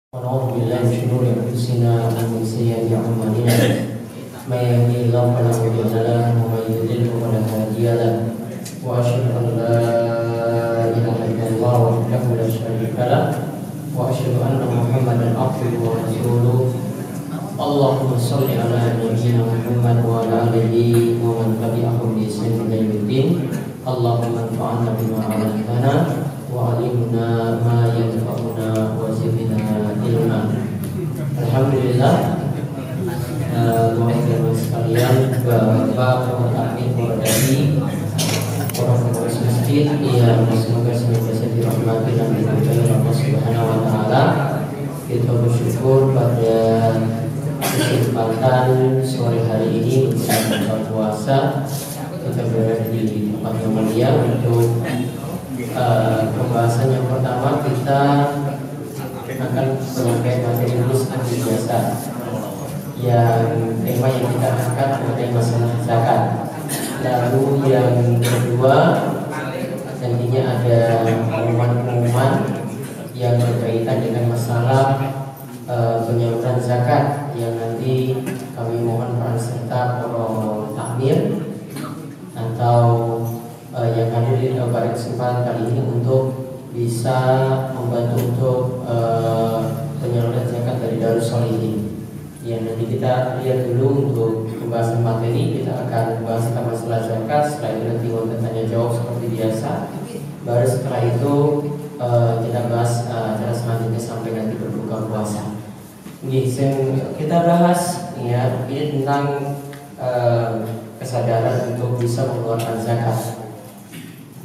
ونعوذ بالله من شرور انفسنا ومن سيئات اعمالنا من يهده الله فلا مضل له ومن يضلل فلا هادي له واشهد ان لا اله الا الله وحده لا شريك له واشهد ان محمدا عبده ورسوله اللهم صل على نبينا محمد وعلى اله ومن تبعهم باحسان الى يوم الدين اللهم انفعنا بما علمتنا وعلمنا ما ينفعنا وزدنا ilma. Alhamdulillah, teman-teman sekalian, bapak, kami menghormati para pengurus masjid yang semoga senantiasa dirahmati dan diberkahi Allah Subhanahu wa taala. Kita bersyukur pada kesempatan sore hari ini bersama buka puasa kita berada di tempat yang mulia untuk pembahasan yang pertama. Kita akan menyampaikan materi khusus anti biasa yang tema yang kita angkat mengenai masalah zakat. Lalu yang kedua nantinya ada pengumuman-pengumuman yang berkaitan dengan masalah penyaluran zakat yang nanti kami mohon peran serta para takmir atau yang hadir pada kesempatan kali ini untuk bisa membantu untuk penyaluran zakat dari Darus Sholihin. Ya, nanti kita lihat dulu untuk pembahasan materi. Kita akan bahas tentang masalah zakat. Setelah itu nanti mau tanya jawab seperti biasa. Baru setelah itu kita bahas cara selanjutnya sampai nanti berbuka puasa. Kita bahas ya ini tentang kesadaran untuk bisa mengeluarkan zakat.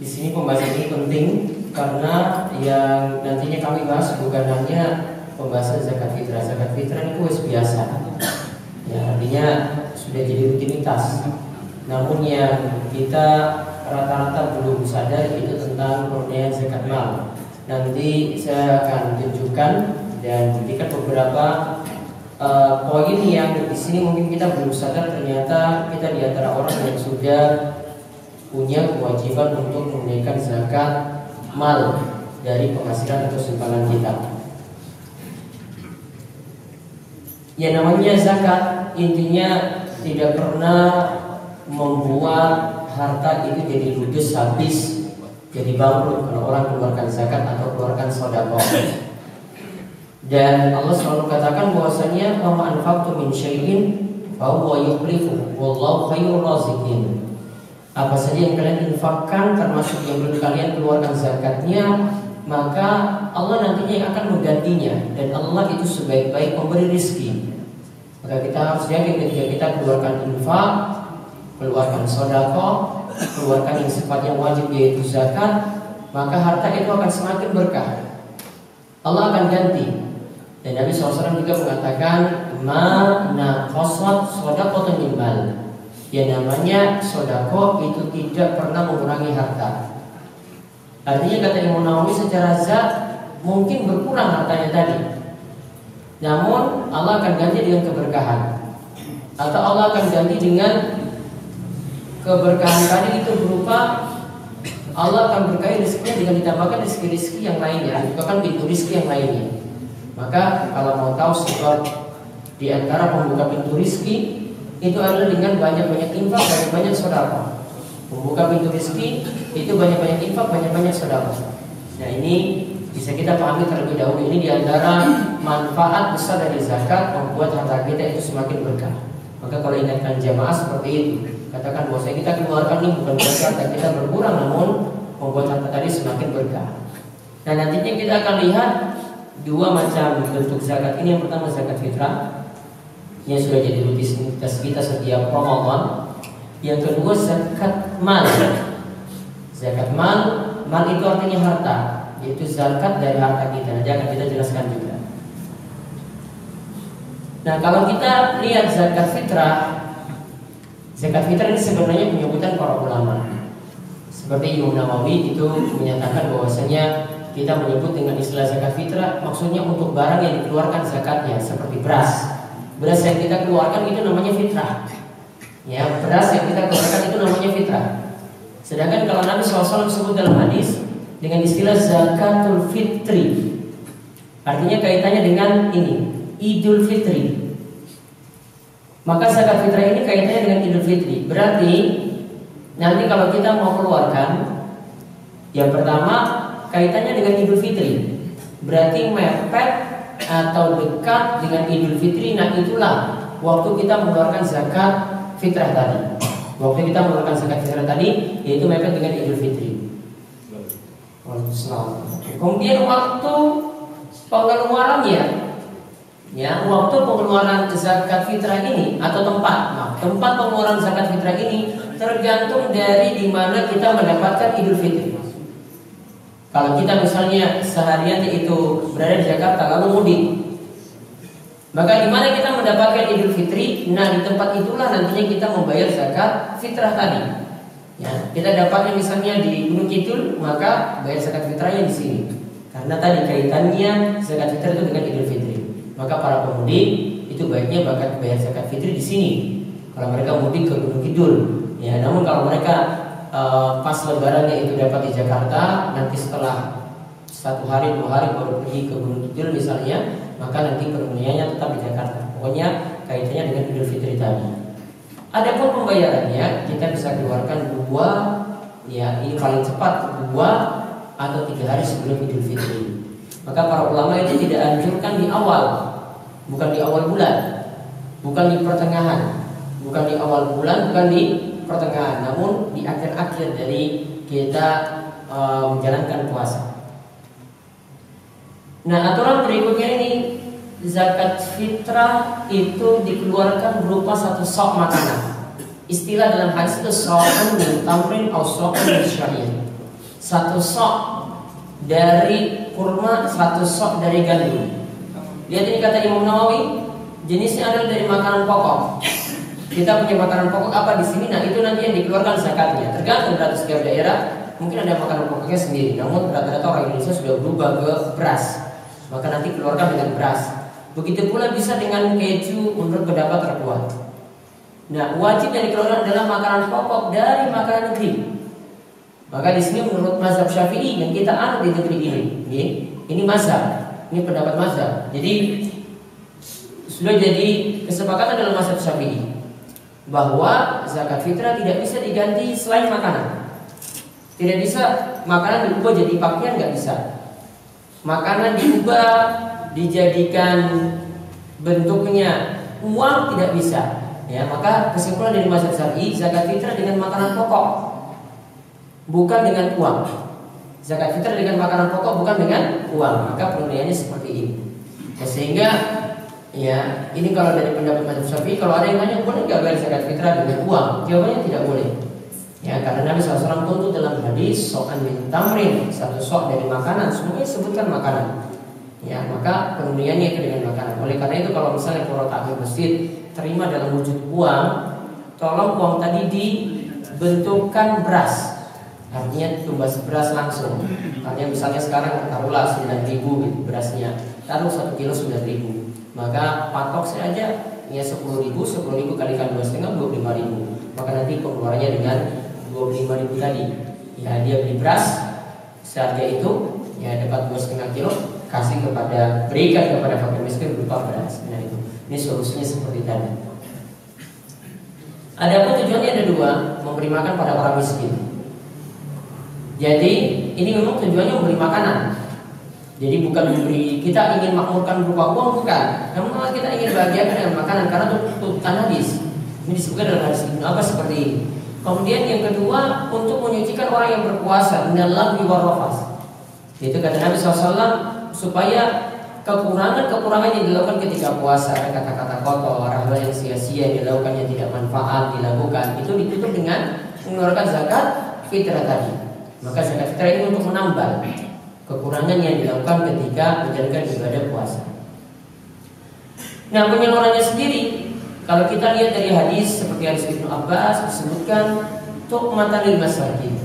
Di sini pembahasan ini penting karena yang nantinya kami bahas bukan hanya pembahasan zakat fitrah. Zakat fitrah itu biasa, ya artinya sudah jadi rutinitas. Namun yang kita rata-rata belum sadar itu tentang penunaian zakat mal. Nanti saya akan tunjukkan dan berikan beberapa poin yang di sini mungkin kita belum sadar. Ternyata kita di antara orang yang sudah punya kewajiban untuk menunaikan zakat mal dari penghasilan atau simpanan kita. Ya namanya zakat intinya tidak pernah membuat harta itu jadi ludes habis, jadi bangkrut kalau orang keluarkan zakat atau keluarkan sedekah. Dan Allah selalu katakan bahwasanya ma anfaqtu min syai'in fa huwa yukhlifu wallahu khairur raziqin. Apa saja yang kalian infakkan termasuk yang belum kalian keluarkan zakatnya, maka Allah nantinya akan menggantinya dan Allah itu sebaik-baik pemberi rizki. Maka kita harus yakin ketika kita keluarkan infak, keluarkan sedekah, keluarkan yang sifatnya wajib yaitu zakat, maka harta itu akan semakin berkah. Allah akan ganti. Dan Nabi SAW juga mengatakan ma naqasat shadaqatun min mal. Ya namanya sodako itu tidak pernah mengurangi harta. Artinya kata Imam Nawawi secara zat mungkin berkurang hartanya tadi, namun Allah akan ganti dengan keberkahan. Atau Allah akan ganti dengan keberkahan tadi itu berupa Allah akan berkahi rezekinya dengan ditambahkan rezeki-rezeki yang lainnya, bukan pintu rezeki yang lainnya. Maka kalau mau tahu sebab di antara pembuka pintu rezeki itu adalah dengan banyak-banyak infak, banyak-banyak sedekah. Membuka pintu rezeki itu banyak-banyak infak, banyak-banyak sedekah. Nah ini bisa kita pahami terlebih dahulu. Ini diantara manfaat besar dari zakat, membuat harta kita itu semakin berkah. Maka kalau ingatkan jamaah seperti itu, katakan bahwa kita keluarkan ini bukan berarti harta kita berkurang, namun membuat harta tadi semakin berkah. Nah nantinya kita akan lihat dua macam bentuk zakat ini. Yang pertama zakat fitrah, yang sudah jadi rutinitas kita setiap Ramadan. Yang kedua zakat mal. Zakat mal, mal itu artinya harta, yaitu zakat dari harta kita. Nanti akan kita jelaskan juga. Nah kalau kita lihat zakat fitrah ini sebenarnya penyebutan para ulama. Seperti Imam Nawawi itu menyatakan bahwasanya kita menyebut dengan istilah zakat fitrah maksudnya untuk barang yang dikeluarkan zakatnya, seperti beras. Beras yang kita keluarkan itu namanya fitrah. Ya, beras yang kita keluarkan itu namanya fitrah. Sedangkan kalau Nabi SAW sebut dalam hadis dengan istilah zakatul fitri. Artinya kaitannya dengan ini Idul Fitri. Maka zakat fitrah ini kaitannya dengan Idul Fitri. Berarti nanti kalau kita mau keluarkan, yang pertama kaitannya dengan Idul Fitri. Berarti mepet atau dekat dengan Idul Fitri. Nah itulah waktu kita mengeluarkan zakat fitrah tadi. Waktu kita mengeluarkan zakat fitrah tadi yaitu mepet dengan Idul Fitri. Kemudian waktu pengeluarannya, ya, waktu pengeluaran zakat fitrah ini atau tempat pengeluaran zakat fitrah ini tergantung dari di mana kita mendapatkan Idul Fitri. Kalau kita misalnya seharian itu berada di Jakarta lalu mudik, maka di mana kita mendapatkan Idul Fitri? Nah, di tempat itulah nantinya kita membayar zakat fitrah tadi. Ya, kita dapatnya misalnya di Gunung Kidul, maka bayar zakat fitrahnya di sini. Karena tadi kaitannya zakat fitrah itu dengan Idul Fitri. Maka para pemudik itu baiknya bayar zakat fitri di sini. Kalau mereka mudik ke Gunung Kidul, ya. Namun kalau mereka pas lebarannya itu dapat di Jakarta, nanti setelah 1 hari 2 hari baru pergi ke Gunung Kidul misalnya, maka nanti penunaiannya tetap di Jakarta. Pokoknya kaitannya dengan Idul Fitri tadi. Adapun pembayarannya kita bisa keluarkan 2, ya ini paling cepat 2 atau 3 hari sebelum Idul Fitri. Maka para ulama itu tidak anjurkan di awal, bukan di awal bulan, bukan di pertengahan, bukan di awal bulan, bukan di pertengahan, namun di akhir-akhir dari kita menjalankan puasa. Nah, aturan berikutnya ini zakat fitrah itu dikeluarkan berupa 1 sok makanan. Istilah dalam hadis itu sokun min tamrin atau sokun min sya'ir. 1 sok dari kurma, 1 sok dari gandum. Lihat ini kata Imam Nawawi, jenisnya adalah dari makanan pokok. Kita punya makanan pokok apa di sini? Nah itu nanti yang dikeluarkan zakatnya. Tergantung dari setiap daerah, mungkin ada makanan pokoknya sendiri. Namun rata-rata orang Indonesia sudah berubah ke beras. Maka nanti keluarkan dengan beras. Begitu pula bisa dengan keju menurut pendapat terkuat. Nah wajib yang dikeluarkan adalah makanan pokok dari makanan negeri. Maka di sini menurut mazhab Syafi'i yang kita anut di negeri ini mazhab, ini pendapat mazhab. Jadi sudah jadi kesepakatan dalam mazhab Syafi'i bahwa zakat fitrah tidak bisa diganti selain makanan. Tidak bisa makanan diubah jadi pakaian, nggak bisa. Makanan diubah dijadikan bentuknya uang, tidak bisa. Ya, maka kesimpulan dari mazhab Syafi'i zakat fitrah dengan makanan pokok, bukan dengan uang. Zakat fitrah dengan makanan pokok, bukan dengan uang. Maka penunaiannya seperti ini. Ya, sehingga ya ini kalau dari pendapat mazhab Syafi'i, kalau ada yang nanya boleh nggak bayar zakat fitrah dengan uang? Jawabannya tidak boleh. Ya, karena Nabi SAW tuntut dalam hadis sokan min tamrin, 1 sok dari makanan, semuanya sebutkan makanan. Ya, maka penunaiannya itu dengan makanan. Oleh karena itu kalau misalnya kalau takmir masjid terima dalam wujud uang, tolong uang tadi dibentukkan beras. Artinya tumbas beras langsung. Artinya misalnya sekarang taruhlah 9.000 gitu berasnya, taruh 1 kilo 9.000. Maka patok saja ya 10.000 kalikan 2,5 25.000. Maka nanti pengeluarannya dengan 25.000 tadi. Ya dia beli beras seharga itu, ya dapat 2,5 kilo, berikan kepada fakir miskin berupa beras. Nah itu, ini solusinya seperti tadi. Adapun tujuannya ada 2, memberi makan pada orang miskin. Jadi ini memang tujuannya memberi makanan. Jadi bukan memberi, kita ingin makmurkan berupa uang, bukan. Namun kita ingin bahagiakan dengan makanan karena tuntutan hadis. Ini disebutkan dalam hadis Ibnu Abbas seperti ini. Kemudian yang kedua untuk menyucikan orang yang berpuasa minal-lagwi war-rafas. Itu kata Nabi SAW supaya kekurangan-kekurangan yang dilakukan ketika puasa, ada kata-kata kotor, hal yang sia-sia yang dilakukan yang tidak manfaat dilakukan, itu ditutup dengan mengeluarkan zakat fitrah tadi. Maka zakat fitrah ini untuk menambal kekurangan yang dilakukan ketika menjalankan ibadah puasa. Nah penyalurannya sendiri, kalau kita lihat dari hadis seperti hadis Ibnu Abbas disebutkan tu'matan lil masakin.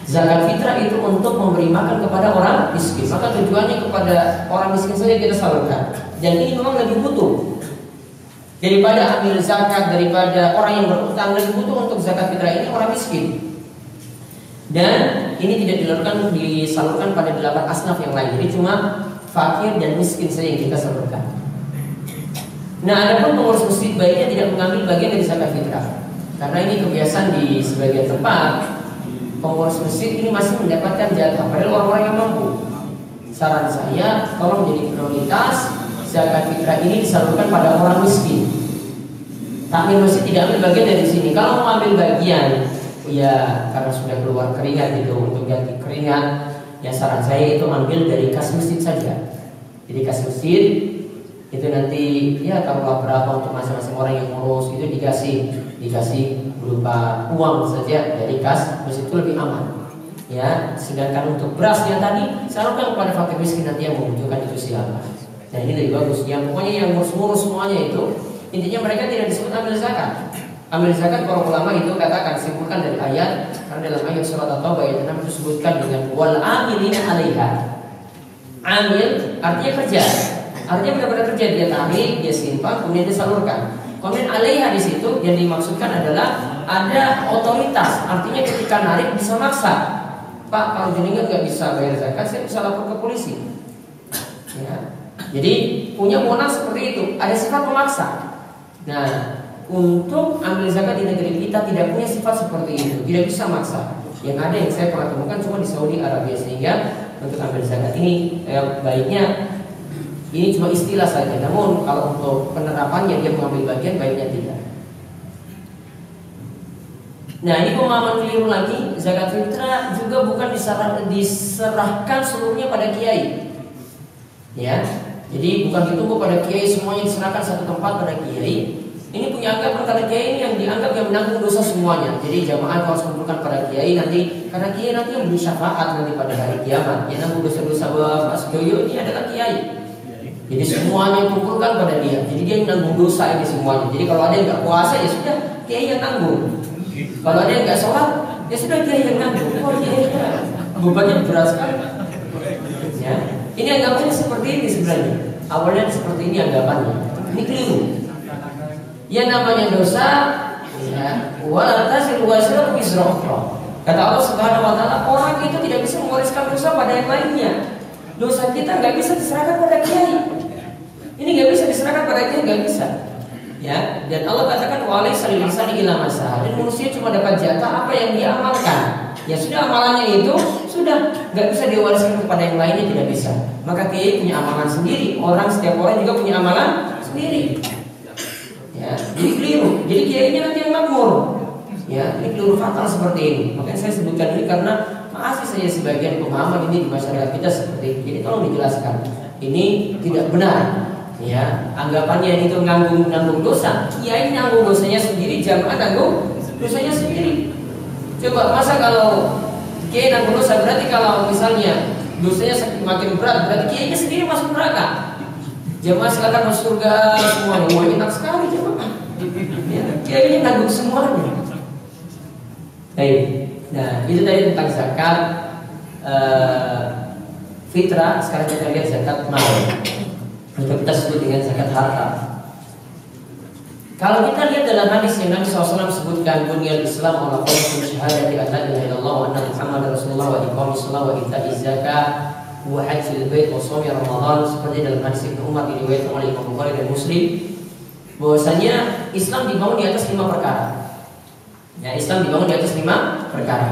Zakat fitrah itu untuk memberi makan kepada orang miskin. Maka tujuannya kepada orang miskin saja kita salurkan. Dan ini memang lebih butuh daripada ambil zakat, daripada orang yang berutang. Lebih butuh untuk zakat fitrah ini orang miskin. Dan ini tidak disalurkan pada 8 asnaf yang lain. Jadi cuma fakir dan miskin saja yang kita salurkan. Nah, adapun pengurus masjid baiknya tidak mengambil bagian dari zakat fitrah, karena ini kebiasaan di sebagian tempat pengurus masjid ini masih mendapatkan jatah padahal orang-orang yang mampu. Saran saya, tolong menjadi prioritas zakat fitrah ini disalurkan pada orang miskin. Takmir masjid tidak ambil bagian dari sini. Kalau mau ambil bagian, ya karena sudah keluar keringat itu untuk ganti keringat, ya saran saya itu ambil dari kas masjid saja. Jadi kas masjid itu nanti ya taruhlah berapa untuk masing-masing orang yang ngurus itu dikasih berupa uang saja dari kas masjid, itu lebih aman. Ya, sedangkan untuk berasnya tadi salurkan kepada fakir miskin nanti yang membutuhkan itu silakan. Nah ini lebih bagus. Yang pokoknya yang ngurus-ngurus semuanya itu intinya mereka tidak disebut ambil zakat. Ambil zakat para ulama itu katakan simpulkan dari ayat, karena dalam ayat surat At-Taubah ayat 6 itu disebutkan dengan wal amilina 'alaiha. Amil artinya kerja. Artinya benar-benar kerja, dia tarik, dia simpan, kemudian dia salurkan. Kemudian 'alaiha di situ yang dimaksudkan adalah ada otoritas. Artinya ketika narik bisa maksa. Pak, kalau jenengan nggak bisa bayar zakat, saya bisa lapor ke polisi. Ya. Jadi punya wewenang seperti itu, ada sifat memaksa. Nah, untuk ambil zakat di negeri kita tidak punya sifat seperti itu, tidak bisa maksa. Yang ada yang saya pernah temukan cuma di Saudi Arabia, sehingga untuk ambil zakat ini baiknya ini cuma istilah saja. Namun kalau untuk penerapannya dia mengambil bagian, baiknya tidak. Nah ini pemahaman keliru lagi. Zakat fitrah juga bukan diserahkan seluruhnya pada kiai. Ya, jadi bukan ditunggu pada kiai semuanya diserahkan satu tempat pada kiai. Ini punya anggapan karena kiai ini yang dianggap yang menanggung dosa semuanya. Jadi jamaah harus kumpulkan pada kiai nanti, karena kiai nanti yang beri syafaat nanti pada hari kiamat. Yang nanggung dosa-dosa Mas Doyo ini adalah kiai. Jadi semuanya kumpulkan pada dia. Jadi dia yang nanggung dosa ini semuanya. Jadi kalau ada yang nggak puasa ya sudah kiai yang nanggung. Kalau ada yang nggak sholat ya sudah kiai yang nanggung. Oh kiai bebannya berat sekali. Ya. Ini anggapannya seperti ini sebenarnya. Awalnya seperti ini anggapannya. Ini keliru. Yang namanya dosa, ya, wala taziru waziratun wizra ukhra. Kata Allah Subhanahu wa taala, orang itu tidak bisa mewariskan dosa pada yang lainnya. Dosa kita nggak bisa diserahkan pada kiai. Ini nggak bisa diserahkan pada kiai, nggak bisa. Ya, dan Allah katakan walaysa lil insani illa ma sa'a. Dan manusia cuma dapat jatah apa yang dia amalkan. Ya sudah, amalannya itu sudah nggak bisa diwariskan kepada yang lainnya, tidak bisa. Maka kiai punya amalan sendiri. Setiap orang juga punya amalan sendiri. Ya, jadi keliru. Jadi kiainya nanti yang makmur. Ya, ini keliru fatal seperti ini. Makanya saya sebutkan ini karena masih saja sebagian pemahaman ini di masyarakat kita seperti ini. Jadi tolong dijelaskan. Ini tidak benar. Ya, anggapannya itu nanggung dosa. Kiai nanggung dosanya sendiri, jamaah nanggung dosanya sendiri. Coba masa kalau kiai nanggung dosa, berarti kalau misalnya dosanya semakin berat, berarti kiainya sendiri masuk neraka. Jamaah silakan masuk surga semuanya. Wah, enak sekali jamaah. Ya, kiainya nanggung semuanya. Baik. Nah, itu tadi tentang zakat fitrah. Sekarang kita lihat zakat mal. Atau kita sebut dengan zakat harta. Kalau kita lihat dalam hadis yang Nabi SAW sebutkan, bunyal Islam ala khamsin syahadati an la ilaha illallah wa anna Muhammadar Rasulullah wa iqamis shalah wa ita'iz zakah wa hajjil bait wa shaumi Ramadan, seperti dalam hadis Ibnu Umar diriwayatkan oleh Imam Bukhari dan Muslim, bahwasanya Islam dibangun di atas 5 perkara. Ya, Islam dibangun di atas 5 perkara,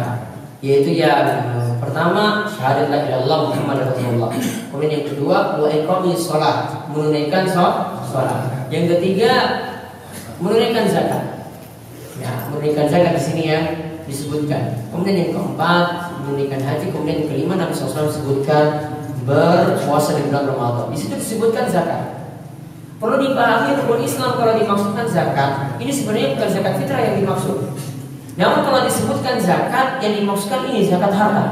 yaitu yang pertama syahadat la ilaha illallah Muhammadar Rasulullah. Kemudian yang kedua wa iqamis shalah, menunaikan salat. Yang ketiga menunaikan zakat. Ya, menunaikan zakat di sini yang disebutkan. Kemudian yang keempat menunaikan haji. Kemudian yang kelima Nabi SAW sebutkan berpuasa di bulan Ramadan. Di situ disebutkan zakat. Perlu dipahami rukun Islam kalau dimaksudkan zakat, ini sebenarnya bukan zakat fitrah yang dimaksud. Namun kalau disebutkan zakat, yang dimaksudkan ini zakat harta.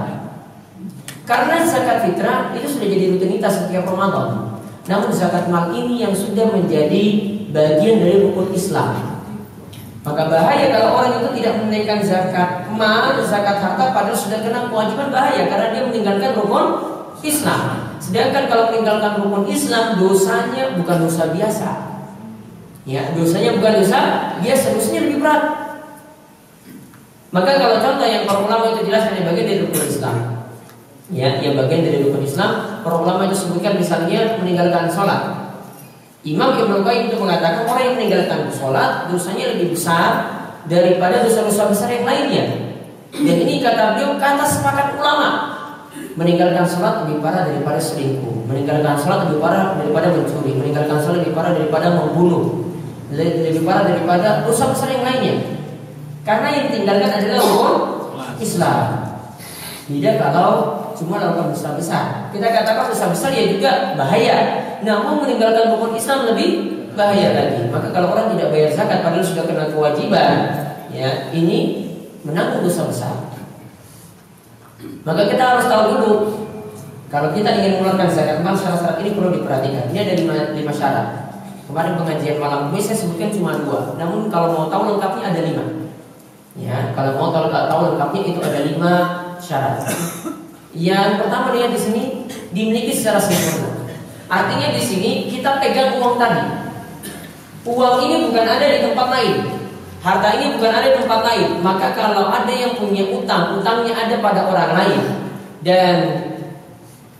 Karena zakat fitrah itu sudah jadi rutinitas setiap Ramadan. Namun zakat mal ini yang sudah menjadi bagian dari rukun Islam. Maka bahaya kalau orang itu tidak menunaikan zakat mal, zakat harta, padahal sudah kena kewajiban, bahaya karena dia meninggalkan rukun Islam. Sedangkan kalau meninggalkan rukun Islam, dosanya bukan dosa biasa. Ya, dosanya bukan dosa biasa, dosanya lebih berat. Maka kalau contoh yang para ulama itu jelas hanya bagian dari rukun Islam. Ya, yang bagian dari rukun Islam, para ulama itu sebutkan misalnya meninggalkan sholat. Imam Ibnu Qayyim itu mengatakan orang yang meninggalkan sholat dosanya lebih besar daripada dosa-dosa besar yang lainnya. Dan ini kata beliau kata sepakat ulama. Meninggalkan sholat lebih parah daripada selingkuh, meninggalkan sholat lebih parah daripada mencuri, meninggalkan sholat lebih parah daripada membunuh, lebih parah daripada dosa besar yang lainnya. Karena yang ditinggalkan adalah rukun Islam. Tidak kalau cuma lakukan dosa besar. Kita katakan dosa besar ya juga bahaya. Namun meninggalkan rukun Islam lebih bahaya lagi. Maka kalau orang tidak bayar zakat padahal sudah kena kewajiban, ya ini menanggung dosa besar. Maka kita harus tahu dulu kalau kita ingin mengeluarkan zakat, memang syarat-syarat ini perlu diperhatikan. Ini ada 5 syarat. Kemarin pengajian malam ini saya sebutkan cuma 2. Namun kalau mau tahu lengkapnya ada 5. Ya, kalau mau tahu lengkapnya itu ada 5 syarat. Yang pertama lihat di sini dimiliki secara sempurna. Artinya di sini kita pegang uang tadi. Uang ini bukan ada di tempat lain. Harta ini bukan ada di tempat lain. Maka kalau ada yang punya utang, utangnya ada pada orang lain dan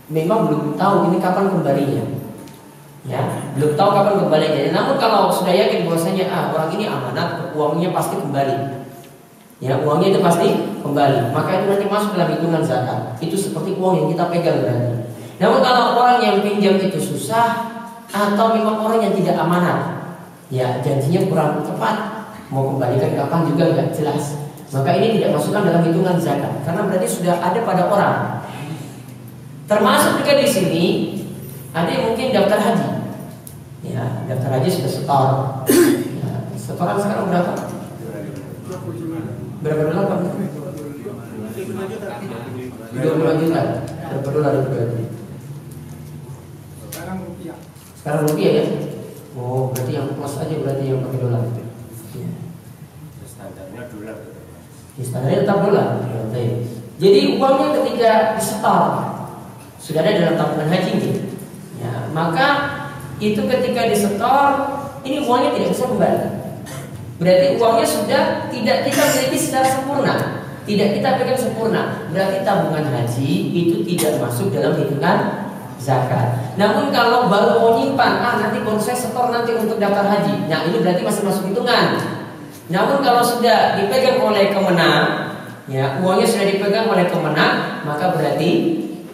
memang belum tahu ini kapan kembalinya. Ya, belum tahu kapan kembalinya. Namun kalau sudah yakin bahwasanya orang ini amanat, uangnya pasti kembali. Ya, uangnya itu pasti kembali. Maka itu nanti masuk dalam hitungan zakat. Itu seperti uang yang kita pegang berarti. Namun kalau orang yang pinjam itu susah atau memang orang yang tidak amanat, ya janjinya kurang tepat, mau kembalikan kapan juga nggak jelas, maka ini tidak masukkan dalam hitungan zakat karena berarti sudah ada pada orang. Termasuk juga di sini ada yang mungkin daftar haji. Ya, daftar haji sudah setor. Ya, setoran sekarang berapa? Berapa dolar Pak? 25 juta. Berapa dolar itu berarti? Sekarang rupiah ya? Oh, berarti yang plus aja berarti yang pakai dolar. Ya. Standarnya dolar. Ya, standarnya tetap dolar. Jadi uangnya ketika disetor sudah ada dalam tabungan haji nih. Ya, maka itu ketika disetor ini uangnya tidak bisa kembali. Berarti uangnya sudah tidak kita miliki secara sempurna, tidak kita pegang sempurna. Berarti tabungan haji itu tidak masuk dalam hitungan zakat. Namun kalau baru mau nyimpan, nanti baru saya setor nanti untuk daftar haji. Nah ini berarti masih masuk hitungan. Namun kalau sudah dipegang oleh kemenang, ya uangnya sudah dipegang oleh kemenang, maka berarti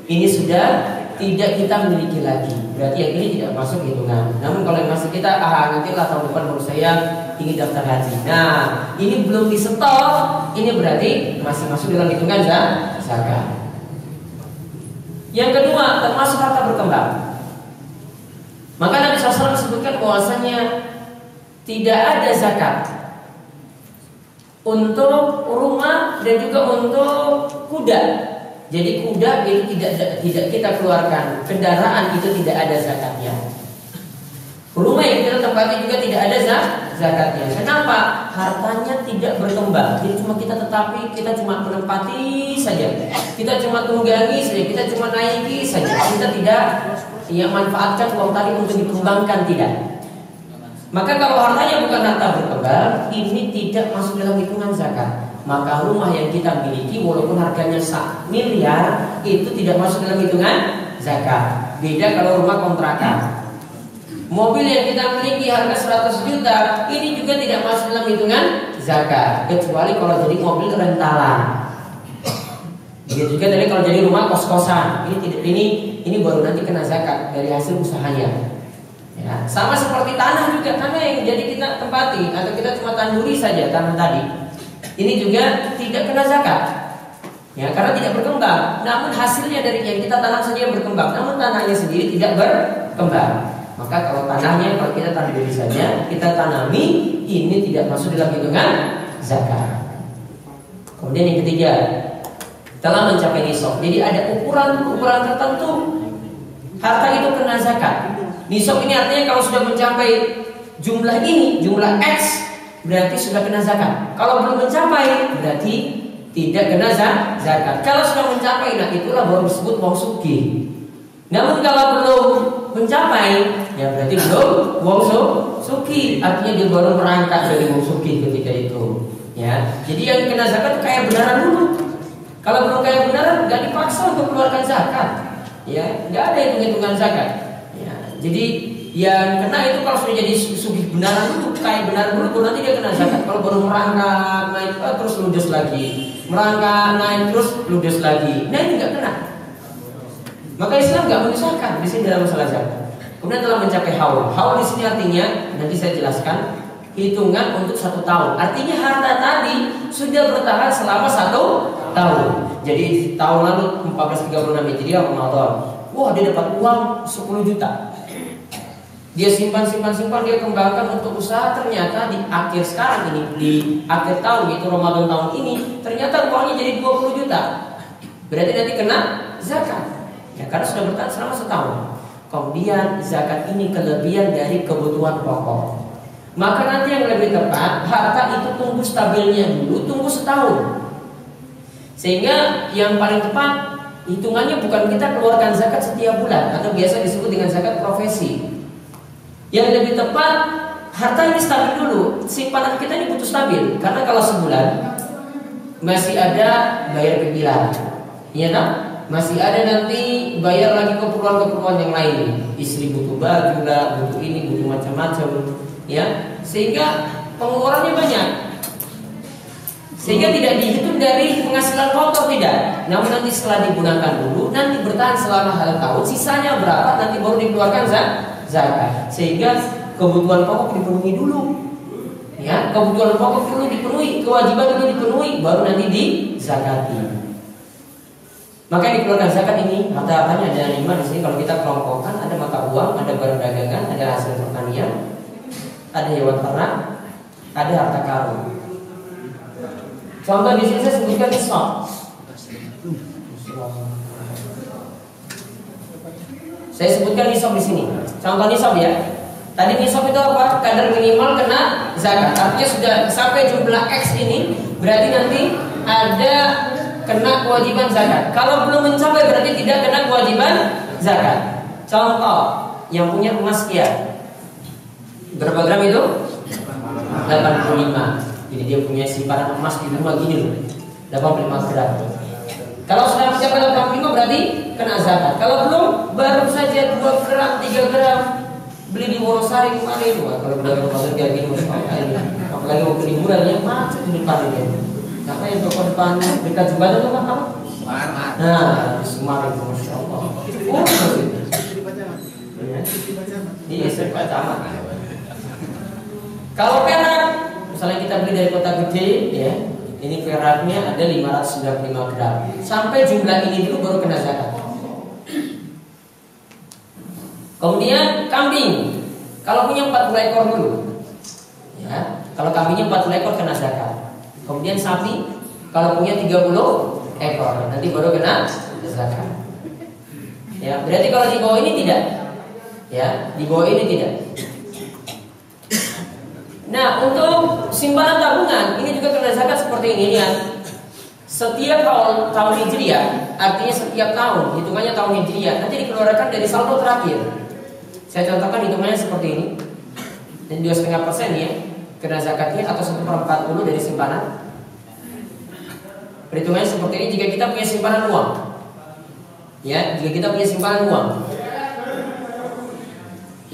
ini sudah tidak kita miliki lagi. Berarti yang ini tidak masuk hitungan. Namun kalau yang masih kita nantilah tahun depan baru saya ingin daftar haji. Nah ini belum disetor, ini berarti masih masuk dalam hitungan zakat. Yang kedua termasuk harta berkembang. Maka Nabi SAW sebutkan bahwasanya tidak ada zakat untuk rumah dan juga untuk kuda. Jadi kuda itu tidak kita keluarkan, kendaraan itu tidak ada zakatnya. Rumah yang kita tempati juga tidak ada zakatnya. Kenapa? Hartanya tidak berkembang. Jadi cuma kita cuma menempati saja. Kita cuma tunggangi saja, kita cuma naiki saja. Kita tidak manfaatkan uang tadi untuk dikembangkan, tidak. Maka kalau hartanya bukan harta berkembang, ini tidak masuk dalam hitungan zakat. Maka rumah yang kita miliki walaupun harganya 1 miliar itu tidak masuk dalam hitungan zakat. Beda kalau rumah kontrakan. Mobil yang kita miliki harga 100 juta ini juga tidak masuk dalam hitungan zakat, kecuali kalau jadi mobil rentalan. Begitu juga tadi kalau jadi rumah kos-kosan, ini baru nanti kena zakat dari hasil usahanya. Ya, sama seperti tanah juga, tanah yang jadi kita tempati atau kita cuma tanduri saja tanah tadi. Ini juga tidak kena zakat. Ya, karena tidak berkembang. Namun hasilnya dari yang kita tanam saja yang berkembang, namun tanahnya sendiri tidak berkembang. Maka kalau tanahnya kalau kita tanduri saja, kita tanami, ini tidak masuk dalam hitungan zakat. Kemudian yang ketiga, telah mencapai nisab. Jadi ada ukuran tertentu harta itu kena zakat. Nisab ini artinya kalau sudah mencapai jumlah ini, jumlah X, berarti sudah kena zakat. Kalau belum mencapai, berarti tidak kena zakat. Kalau sudah mencapai, nah itulah baru disebut wong sugih. Namun kalau belum mencapai, ya berarti belum wong sugih. Artinya dia baru merangkak dari wong sugih ketika itu. Ya, jadi yang kena zakat kaya benaran dulu. Kalau belum kaya benaran, nggak dipaksa untuk keluarkan zakat. Ya, nggak ada hitung-hitungan zakat. Ya, jadi yang kena itu kalau sudah jadi sugih benaran itu kayak benar dulu, baru nanti dia kena zakat. Kalau baru merangkak naik terus ludes lagi, merangkak naik terus ludes lagi, nah ini nggak kena. Maka Islam nggak menyusahkan di sini dalam masalah zakat. Kemudian telah mencapai haul. Haul di sini artinya nanti saya jelaskan hitungan untuk 1 tahun. Artinya harta tadi sudah bertahan selama 1 tahun. Jadi tahun lalu 1436 Hijriah Ramadan. Wah, dia dapat uang 10 juta. Dia simpan, dia kembangkan untuk usaha. Ternyata di akhir sekarang ini, di akhir tahun yaitu Ramadan tahun ini, ternyata uangnya jadi 20 juta. Berarti nanti kena zakat. Ya, karena sudah bertahan selama 1 tahun. Kemudian zakat ini kelebihan dari kebutuhan pokok. Maka nanti yang lebih tepat, harta itu tunggu stabilnya dulu, tunggu 1 tahun. Sehingga yang paling tepat hitungannya bukan kita keluarkan zakat setiap bulan atau biasa disebut dengan zakat profesi. Yang lebih tepat harta ini stabil dulu. Simpanan kita ini butuh stabil. Karena kalau sebulan masih ada bayar pikiran, iya tak? Masih ada nanti bayar lagi keperluan-keperluan yang lain. Istri butuh baju lah, butuh ini, butuh macam-macam, ya. Sehingga pengeluarannya banyak. Sehingga tidak dihitung dari penghasilan kotor, tidak. Namun nanti setelah digunakan dulu, nanti bertahan selama 1 tahun, sisanya berapa nanti baru dikeluarkan zakat. Sehingga kebutuhan pokok dipenuhi dulu. Ya, kebutuhan pokok dulu dipenuhi, kewajiban dulu dipenuhi, baru nanti dizakati. Maka yang dikeluarkan zakat ini harta-hartanya ada 5 di sini. Kalau kita kelompokkan, ada mata uang, ada barang dagangan, ada hasil pertanian, ada hewan ternak, ada harta karun. Contoh di sini saya sebutkan nisab. Saya sebutkan nisab di sini. Contoh nisab ya. Tadi nisab itu apa? Kadar minimal kena zakat. Artinya sudah sampai jumlah X ini, berarti nanti ada kena kewajiban zakat. Kalau belum mencapai berarti tidak kena kewajiban zakat. Contoh yang punya emas sekian. Berapa gram itu? 85. Jadi dia punya simpanan emas di rumah gini loh, 85 gram. Kalau sudah mencapai 85 berarti kena zakat. Kalau belum, baru saja 2 gram, 3 gram beli di Wonosari kemarin. Wah, kalau udah ke pasar kayak gini, apalagi mau beli murah ya macet di depan ini. Karena yang toko depan dekat jembatan itu apa? Nah, di Semarang, masya Allah. Oh, iya, saya camat. Kalau perak, misalnya kita beli dari kota gede, ya, ini peraknya ada 595 gram. Sampai jumlah ini dulu baru kena zakat. Kemudian kambing, kalau punya 40 ekor dulu, ya, kalau kambingnya 40 ekor kena zakat. Kemudian sapi, kalau punya 30 ekor, nanti baru kena zakat. Ya, berarti kalau di bawah ini tidak, ya, di bawah ini tidak. Nah, untuk simpanan tabungan ini juga kena zakat seperti ini ya. Setiap tahun Hijriah, artinya setiap tahun, hitungannya tahun Hijriah, nanti dikeluarkan dari saldo terakhir. Saya contohkan hitungannya seperti ini. Dan 2,5% ya, kena zakatnya atau 1/40 dari simpanan. Perhitungannya seperti ini jika kita punya simpanan uang. Ya, jika kita punya simpanan uang.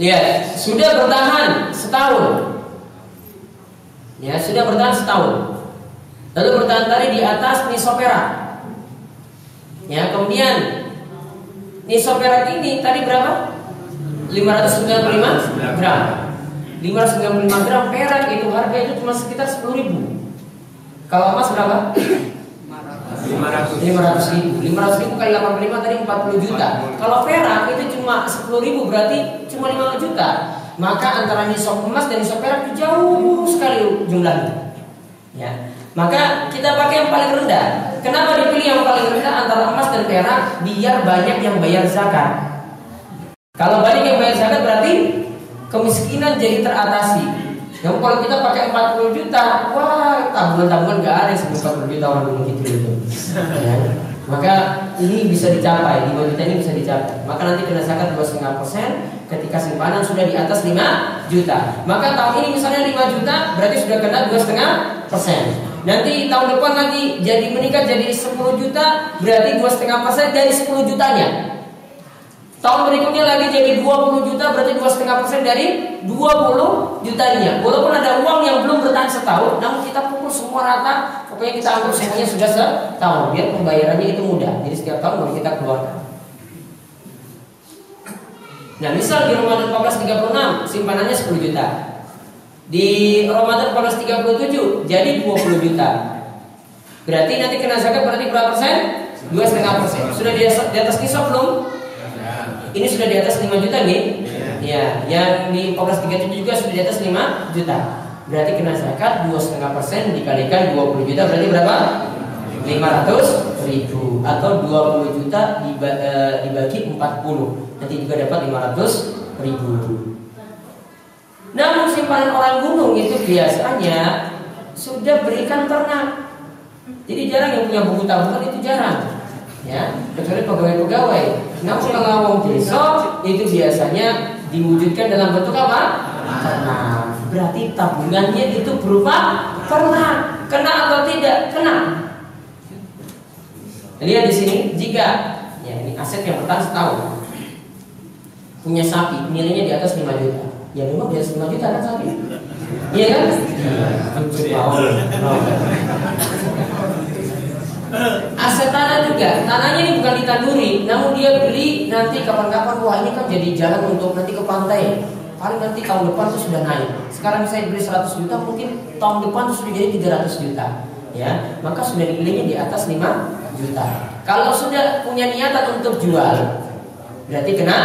Lihat, sudah bertahan setahun. Ya, sudah bertahan setahun. Lalu bertahan tadi di atas nisab perak. Ya, kemudian nisab perak ini tadi berapa? 595 gram. 595 gram perak itu harga itu cuma sekitar 10.000. Kalau emas berapa? 500.000. 500.000 kali 85 tadi 40 juta. Kalau perak itu cuma 10.000 berarti cuma 5 juta. Maka antara nisab emas dan nisab perak itu jauh sekali jumlahnya. Ya. Maka kita pakai yang paling rendah. Kenapa dipilih yang paling rendah antara emas dan perak? Biar banyak yang bayar zakat. Kalau banyak yang bayar zakat berarti kemiskinan jadi teratasi. Yang kalau kita pakai 40 juta, wah, tabungan gak ada yang sebesar 40 juta orang dulu gitu. Ya. Maka ini bisa dicapai, 5 juta ini bisa dicapai. Maka nanti kena zakat 2,5% ketika simpanan sudah di atas 5 juta. Maka tahun ini misalnya 5 juta berarti sudah kena 2,5%. Nanti tahun depan lagi jadi meningkat jadi 10 juta berarti 2,5% dari 10 jutanya. Tahun berikutnya lagi jadi 20 juta, berarti 2,5% dari 20 jutanya. Walaupun ada uang yang belum bertahan setahun, namun kita pukul semua rata. Pokoknya kita anggap semuanya sudah setahun, biar pembayarannya itu mudah. Jadi setiap tahun baru kita keluarkan. Nah, misal di Ramadan 1436 simpanannya 10 juta. Di Ramadan 1437 jadi 20 juta. Berarti nanti kena zakat berarti berapa persen? 2,5%. Sudah di atas nisab belum? Ini sudah di atas 5 juta nih. Ya, yang di 1437 juga sudah di atas 5 juta. Berarti kena zakat 2,5% dikalikan 20 juta berarti berapa? 500.000 atau 20 juta dibagi 40. Nanti juga dapat 500.000. Namun simpanan orang gunung itu biasanya sudah berikan ternak. Jadi jarang yang punya buku tabungan, itu jarang. Ya, kecuali pegawai-pegawai. Namun kalau wong desa itu biasanya diwujudkan dalam bentuk apa? Ternak. Berarti tabungannya itu berupa ternak. Kena atau tidak? Kena. Lihat di sini, jika ya ini aset yang bertahan setahun, punya sapi, nilainya di atas 5 juta. Ya memang di atas 5 juta kan sapi. Iya kan? Aset tanah juga, tanahnya ini bukan ditanduri, namun dia beli nanti kapan-kapan. Wah, ini kan jadi jalan untuk nanti ke pantai. Paling nanti tahun depan tuh sudah naik. Sekarang saya beli 100 juta, mungkin tahun depan tuh sudah jadi 300 juta. Ya, maka sudah nilainya di atas 5 juta. Kalau sudah punya niatan untuk jual, berarti kena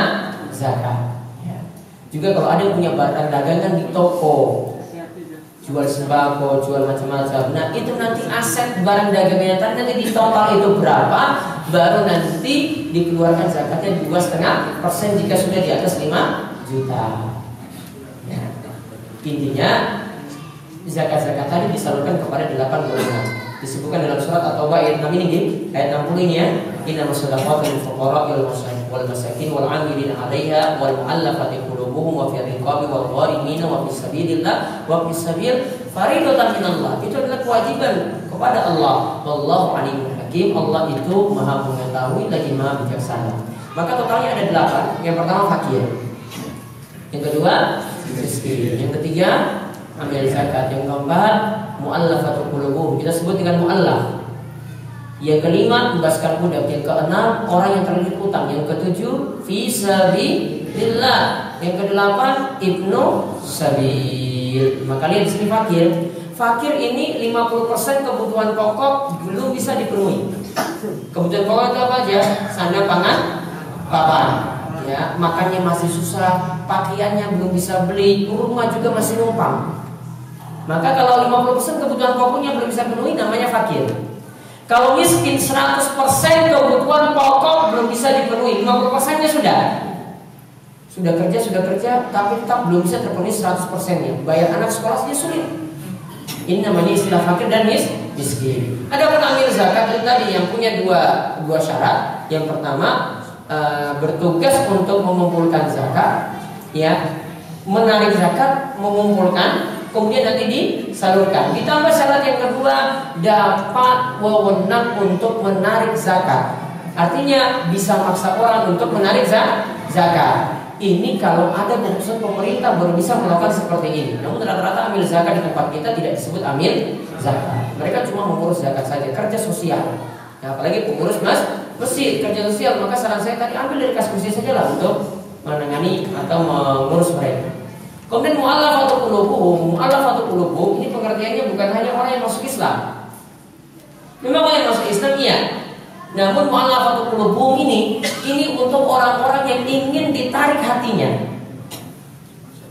zakat. Ya. Juga kalau ada yang punya barang dagangan di toko, jual sembako, jual macam-macam. Nah, itu nanti aset barang dagangnya nanti di total itu berapa, baru nanti dikeluarkan zakatnya 2,5% jika sudah di atas 5 juta. Ya. Intinya zakat-zakat tadi disalurkan kepada 8 golongan. Disebutkan dalam surat At-Taubah ayat 6 ini, ayat 60 ini ya. Innamas shadaqatu lil fuqara'i wal masakin wal 'amilina 'alaiha wal mu'allafati qulubuhum wa fi riqabi wal gharimin wa fi sabilillah wa fi sabil faridatan minallah. Itu adalah kewajiban kepada Allah. Wallahu alimul hakim. Allah itu Maha mengetahui lagi Maha bijaksana. Maka totalnya ada 8. Yang pertama fakir. Yang kedua miskin. Yang ketiga ambil zakat. Yang keempat mu'allafatul qulubuhum, kita sebut dengan mu'allaf. Yang kelima membebaskan budak. Yang keenam orang yang terlilit utang. Yang ketujuh fisabilillah. Yang kedelapan ibnu sabil. Maka lihat di sini fakir. Fakir ini 50% kebutuhan pokok belum bisa dipenuhi. Kebutuhan pokok itu apa aja? Sandang, pangan, papan. Ya, makannya masih susah, pakaiannya belum bisa beli, rumah juga masih numpang. Maka kalau 50% kebutuhan pokoknya belum bisa penuhi, namanya fakir. Kalau miskin 100% kebutuhan pokok belum bisa dipenuhi, 50%-nya sudah kerja, tapi tetap belum bisa terpenuhi 100%-nya. Bayar anak sekolah saja sulit. Ini namanya istilah fakir dan miskin. Ada pun amil zakat itu tadi yang punya dua syarat. Yang pertama bertugas untuk mengumpulkan zakat, ya, menarik zakat, mengumpulkan, kemudian nanti disalurkan. Ditambah syarat yang kedua, dapat wewenang untuk menarik zakat. Artinya bisa maksa orang untuk menarik zakat. Ini kalau ada keputusan pemerintah baru bisa melakukan seperti ini. Namun rata-rata amil zakat di tempat kita tidak disebut amil zakat. Mereka cuma mengurus zakat saja, kerja sosial. Nah, apalagi pengurus masjid, kerja sosial. Maka saran saya tadi ambil dari kas masjid saja lah untuk menangani atau mengurus mereka. Kemudian mu'allafatul qulubuhum ini pengertiannya bukan hanya orang yang masuk Islam. Memang orang yang masuk Islam iya. Namun mu'allafatul qulubuhum ini untuk orang-orang yang ingin ditarik hatinya.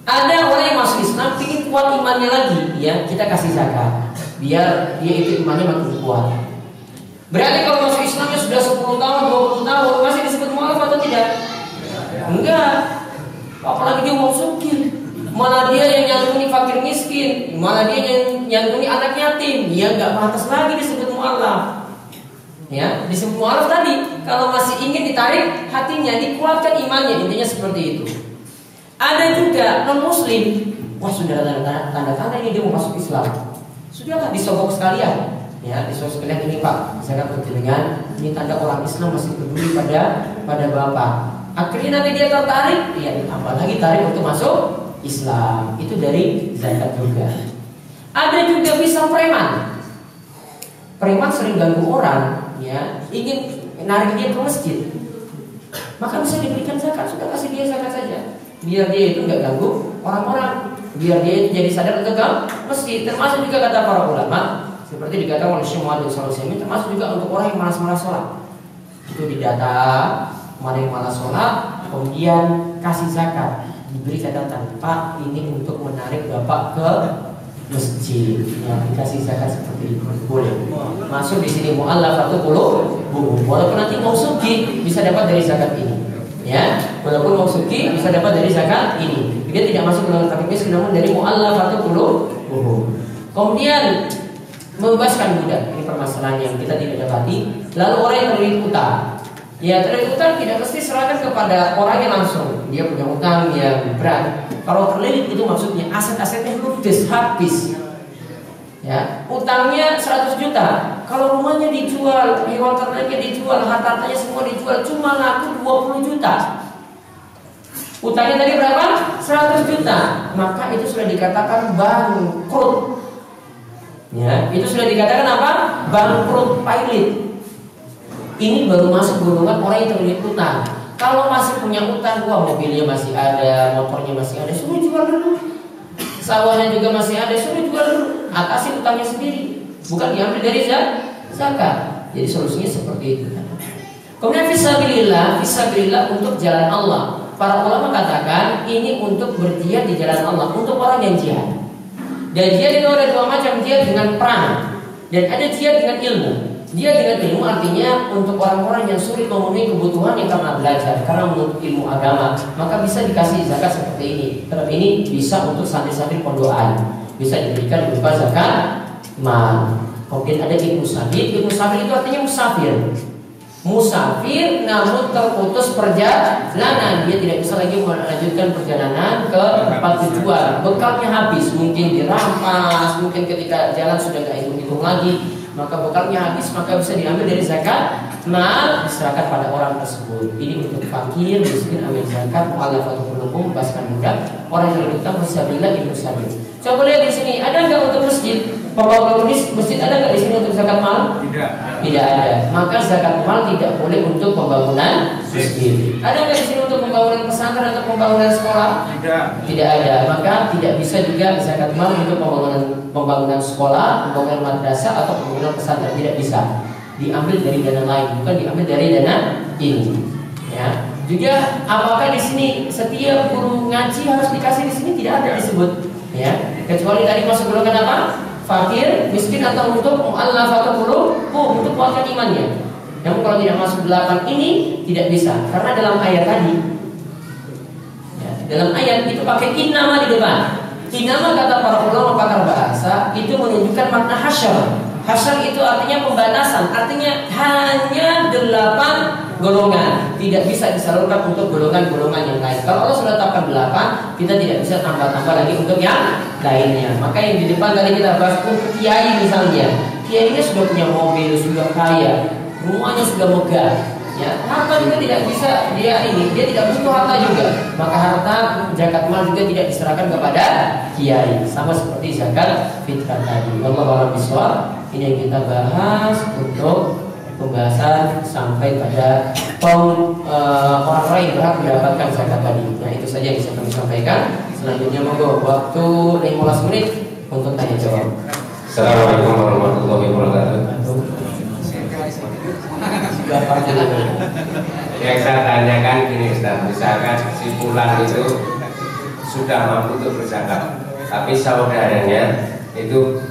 Ada orang yang masuk Islam ingin kuat imannya lagi, ya, kita kasih zakat biar dia itu imannya makin kuat. Berarti kalau masuk Islamnya sudah 10 tahun, 20 tahun masih disebut mu'allaf atau tidak? Enggak. Apalagi dia mau sukil. Malah dia yang nyantuni fakir miskin, malah dia yang nyantuni anak yatim, dia nggak pantas lagi disebut mu'allaf. Ya, disebut mu'allaf tadi kalau masih ingin ditarik hatinya, dikuatkan imannya, intinya seperti itu. Ada juga non muslim, wah sudah tanda-tanda ini dia mau masuk Islam, sudahlah disogok sekalian. Ya, disogok sekalian ini Pak, saya akan dengan ini tanda orang Islam masih peduli pada bapak. Akhirnya nanti dia tertarik, ya apalagi tarik untuk masuk Islam. Itu dari zakat juga. Ada juga bisa preman. Preman sering ganggu orang, ya, ingin narik dia ke masjid. Maka bisa diberikan zakat, sudah kasih dia zakat saja. Biar dia itu nggak ganggu orang-orang, biar dia itu jadi sadar untuk ke masjid. Termasuk juga kata para ulama, seperti dikatakan oleh Syekh Muhammad SAW, termasuk juga untuk orang yang malas-malas sholat. Itu didata, mana yang malas sholat, kemudian kasih zakat, diberi catatan, Pak, ini untuk menarik bapak ke masjid, ya, dikasih zakat seperti itu boleh. Masuk di sini mu'allafatu qulubuhum. Walaupun nanti mau sugih bisa dapat dari zakat ini, ya. Walaupun mau sugih bisa dapat dari zakat ini. Dia tidak masuk dalam fakir miskin, namun dari mu'allafatu qulubuhum. Kemudian membebaskan budak, ini permasalahan yang kita tidak dapati. Lalu orang yang terlilit utang, ya terlilit utang tidak mesti serahkan kepada orangnya langsung. Dia punya utang yang berat. Kalau terlilit itu maksudnya aset-asetnya ludes, habis. Ya, utangnya 100 juta. Kalau rumahnya dijual, hewan ternaknya dijual, hartanya semua dijual, cuma laku 20 juta. Utangnya tadi berapa? 100 juta. Maka itu sudah dikatakan bangkrut. Ya, itu sudah dikatakan apa? Bangkrut, pailit. Ini baru masuk golongan orang yang terlilit utang. Kalau masih punya utang, wah mobilnya masih ada, motornya masih ada, suruh jual dulu. Sawahnya juga masih ada, suruh jual dulu. Atasi utangnya sendiri, bukan diambil dari zakat. Jadi solusinya seperti itu. Kemudian fisabilillah untuk jalan Allah. Para ulama katakan ini untuk berjihad di jalan Allah, untuk orang yang jihad. Dan jihad itu ada dua macam, jihad dengan perang dan ada jihad dengan ilmu. Dia dengan ilmu artinya untuk orang-orang yang sulit memenuhi kebutuhan yang karena belajar, karena menuntut ilmu agama, maka bisa dikasih zakat seperti ini. Terus ini bisa untuk santri-santri pondokan, bisa diberikan berupa zakat mal. Kemudian ada ibnu sabil. Ibnu sabil itu artinya musafir. Musafir namun terputus perjalanan, dia tidak bisa lagi melanjutkan perjalanan ke tempat tujuan. Bekalnya habis, mungkin dirampas, mungkin ketika jalan sudah gak hitung-hitung lagi, maka bekalnya habis, maka bisa diambil dari zakat mal, diserahkan pada orang tersebut. Ini untuk fakir, miskin, ambil zakat, mu'allafatu qulubuhum, bebaskan budak, orang yang berhutang, fisabilillah, ibnu sabil. Coba lihat di sini, ada nggak untuk masjid? Pembangunan masjid ada nggak di sini untuk zakat mal? Tidak ada. Maka zakat mal tidak boleh untuk pembangunan masjid. Ada nggak di sini untuk pembangunan pesantren atau pembangunan sekolah? Tidak ada. Maka tidak bisa juga zakat mal untuk pembangunan sekolah, pembangunan madrasah atau pembangunan pesantren, tidak bisa. Diambil dari dana lain, bukan diambil dari dana ini. Ya. Juga apakah di sini setiap guru ngaji harus dikasih di sini? Tidak ada disebut. Ya. Kecuali tadi masuk golongan apa? Fakir, miskin atau untuk mu'allafatu qulubuhum, untuk kuatkan imannya. Namun kalau tidak masuk 8 ini tidak bisa, karena dalam ayat tadi, ya, dalam ayat itu pakai innama di depan. Innama kata para ulama pakar bahasa itu menunjukkan makna hasyar. Hasyar itu artinya pembatasan, artinya hanya 8 golongan, tidak bisa disalurkan untuk golongan-golongan yang lain. Kalau Allah sudah tetapkan 8, kita tidak bisa tambah-tambah lagi untuk yang lainnya. Maka yang di depan tadi kita bahas untuk kiai misalnya, kiainya sudah punya mobil, sudah kaya, rumahnya sudah megah, ya, harta juga tidak bisa dia tidak butuh harta juga. Maka harta zakat mal juga tidak diserahkan kepada kiai, sama seperti zakat fitrah tadi. Wallahu a'lam bishawab. Ini yang kita bahas untuk pembahasan sampai pada orang-orang yang berhak mendapatkan zakat tadi. Nah, itu saja yang bisa kami sampaikan. Selanjutnya monggo waktu 15 menit untuk tanya jawab. Assalamualaikum warahmatullahi wabarakatuh. Yang saya tanyakan gini Ustaz, misalkan si fulan itu sudah mampu untuk berzakat, tapi saudaranya itu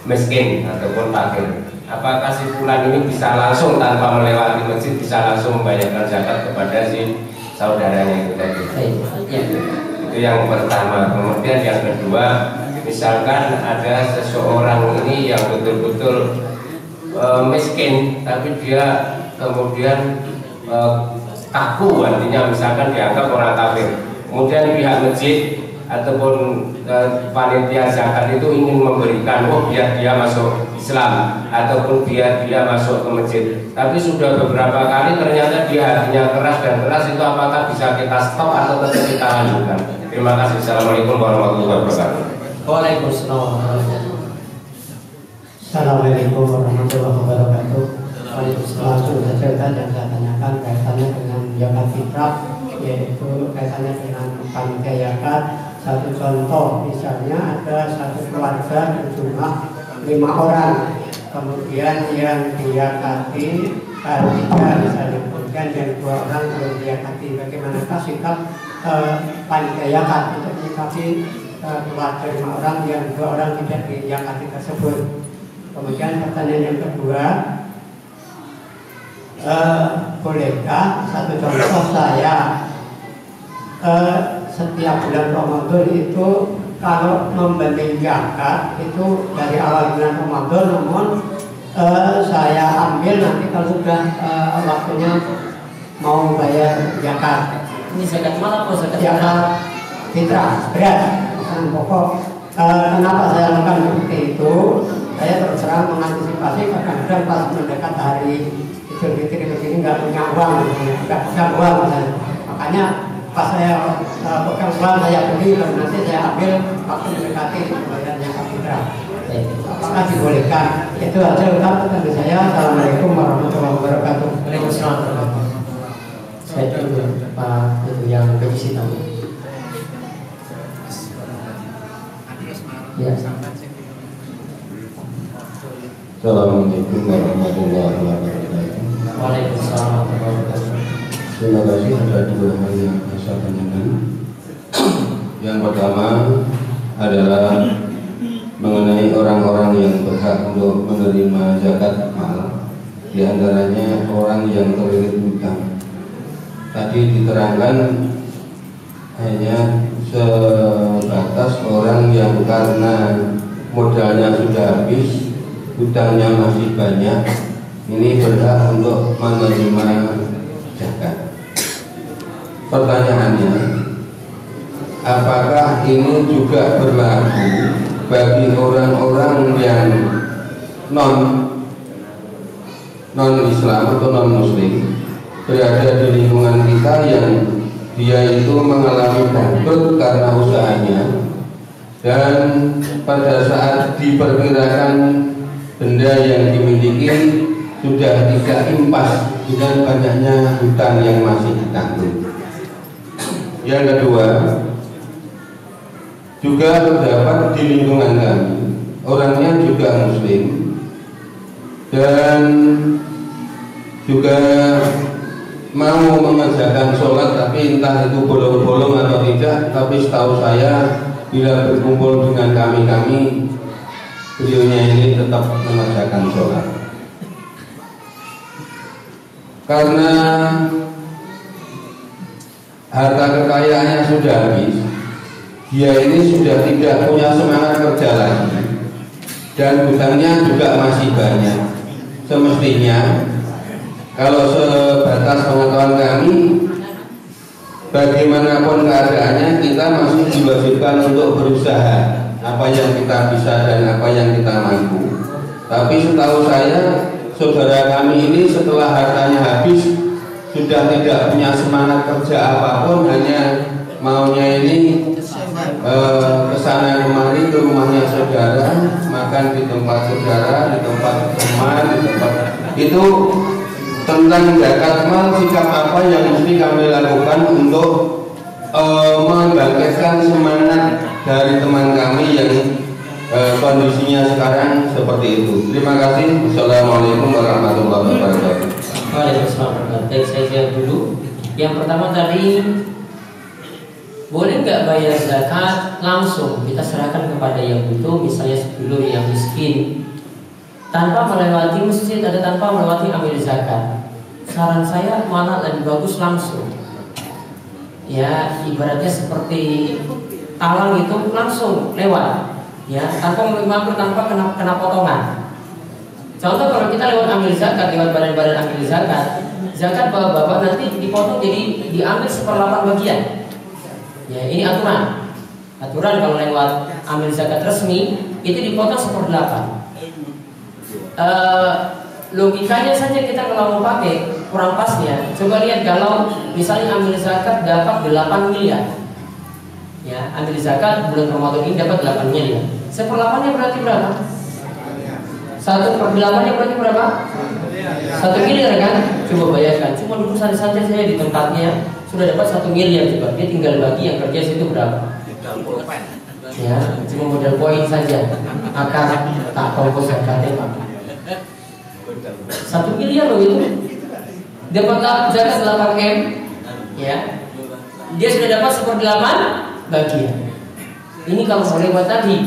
miskin ataupun fakir. Apakah si fulan ini bisa langsung tanpa melewati masjid bisa langsung membayarkan zakat kepada si saudaranya itu tadi? Itu yang pertama. Kemudian yang kedua, misalkan ada seseorang ini yang betul-betul miskin, tapi dia kemudian kaku, artinya misalkan dianggap orang kafir. Kemudian pihak masjid ataupun panitia zakat itu ingin memberikan biar dia masuk Islam ataupun biar dia masuk ke masjid, tapi sudah beberapa kali ternyata dia hatinya keras dan keras, itu apakah bisa kita stop atau tetap kita lanjutkan? Terima kasih. Assalamualaikum warahmatullahi wabarakatuh. Waalaikumsalam. Assalamualaikum warahmatullahi wabarakatuh. Langsung saja yang saya tanyakan kaitannya dengan zakat fitrah, yaitu kaitannya dengan panitia zakat. Satu contoh, misalnya ada satu keluarga berjumlah 5 orang, kemudian yang diyakati 3 misalnya, kemudian yang 2 orang belum diyakati. Bagaimanakah sikap panitia zakat untuk menyikapi keluarga 5 orang yang 2 orang tidak diyakati tersebut? Kemudian pertanyaan yang kedua, bolehkah satu contoh saya setiap bulan Ramadan itu kalau membeli zakat itu dari awal bulan Ramadan, namun saya ambil nanti kalau sudah waktunya mau bayar zakat. Ini zakat mana atau zakat fitrah beras pokok. Kenapa saya lakukan seperti itu? Saya terus terang mengantisipasi kadang-kadang pas mendekat hari Idul Fitri begini nggak punya uang, nggak pegang uang, makanya pas saya pegang uang saya beli, lalu nanti saya ambil waktu mendekati bayarnya fitrah. Apakah dibolehkan? Itu aja utama dari saya. Assalamualaikum warahmatullahi wabarakatuh. Waalaikumsalam. Saya dulu Pak itu yang berisi tamu. Ya. Assalamualaikum warahmatullahi wabarakatuh. Waalaikumsalam warahmatullahi wabarakatuh. Terima kasih. Ada 2 hal yang saya tanyakan. Yang pertama adalah mengenai orang-orang yang berhak untuk menerima zakat mal, di antaranya orang yang terlilit hutang. Tadi diterangkan hanya sebatas orang yang karena modalnya sudah habis, hutangnya masih banyak, ini berhak untuk menerima zakat. Pertanyaannya, apakah ini juga berlaku bagi orang-orang yang non Islam atau non Muslim berada di lingkungan kita yang dia itu mengalami bangkrut karena usahanya, dan pada saat diperkirakan benda yang dimiliki sudah tidak impas dengan banyaknya hutang yang masih ditanggung. Yang kedua, juga terdapat di lingkungan kami orangnya juga Muslim dan juga mau mengerjakan sholat, tapi entah itu bolong-bolong atau tidak, tapi setahu saya bila berkumpul dengan kami beliaunya ini tetap mengerjakan sholat. Karena harta kekayaannya sudah habis, dia ini sudah tidak punya semangat kerja lagi, dan hutangnya juga masih banyak. Semestinya kalau sebatas pengetahuan kami, bagaimanapun keadaannya kita masih diwajibkan untuk berusaha apa yang kita bisa dan apa yang kita mampu. Tapi setahu saya, saudara kami ini setelah hartanya habis sudah tidak punya semangat kerja apapun, hanya maunya ini kesana kemari ke rumahnya saudara, makan di tempat saudara, di tempat teman, di tempat itu. Tentang zakat mal, sikap apa yang mesti kami lakukan untuk membangkitkan semangat dari teman kami yang kondisinya sekarang seperti itu. Terima kasih. Assalamualaikum warahmatullahi wabarakatuh. Waalaikumsalam. Baik, saya jawab dulu. Yang pertama tadi, boleh nggak bayar zakat langsung kita serahkan kepada yang butuh, misalnya sebelum yang miskin, tanpa melewati masjid atau tanpa melewati amil zakat? Saran saya malah lebih bagus langsung. Ya, ibaratnya seperti talang itu langsung lewat, ya, tanpa mampir, tanpa kena potongan. Contoh kalau kita lewat amil zakat, lewat badan-badan amil zakat, zakat bapak-bapak nanti dipotong jadi diambil 1/8 bagian. Ya, ini aturan. Aturan kalau lewat ambil zakat resmi itu dipotong 1/8. Logikanya saja kita kalau mau pakai kurang pasnya. Coba lihat kalau misalnya ambil zakat dapat 8 miliar. Ya, ambil zakat bulan Ramadan ini dapat 8 miliar. 1/8-nya berarti berapa? 1/8-nya berarti berapa? 1 miliar kan? Coba bayangkan, cuma duduk santai-santai saya di tempatnya sudah dapat 1 miliar juga. Dia tinggal bagi yang kerja situ berapa? Ya, cuma modal poin saja. Akar tak kongkos zakatnya Pak. 1 miliar loh itu. Dapat zakat 8M, ya. Dia sudah dapat 1/8 bagian. Ini kalau mau lewat tadi.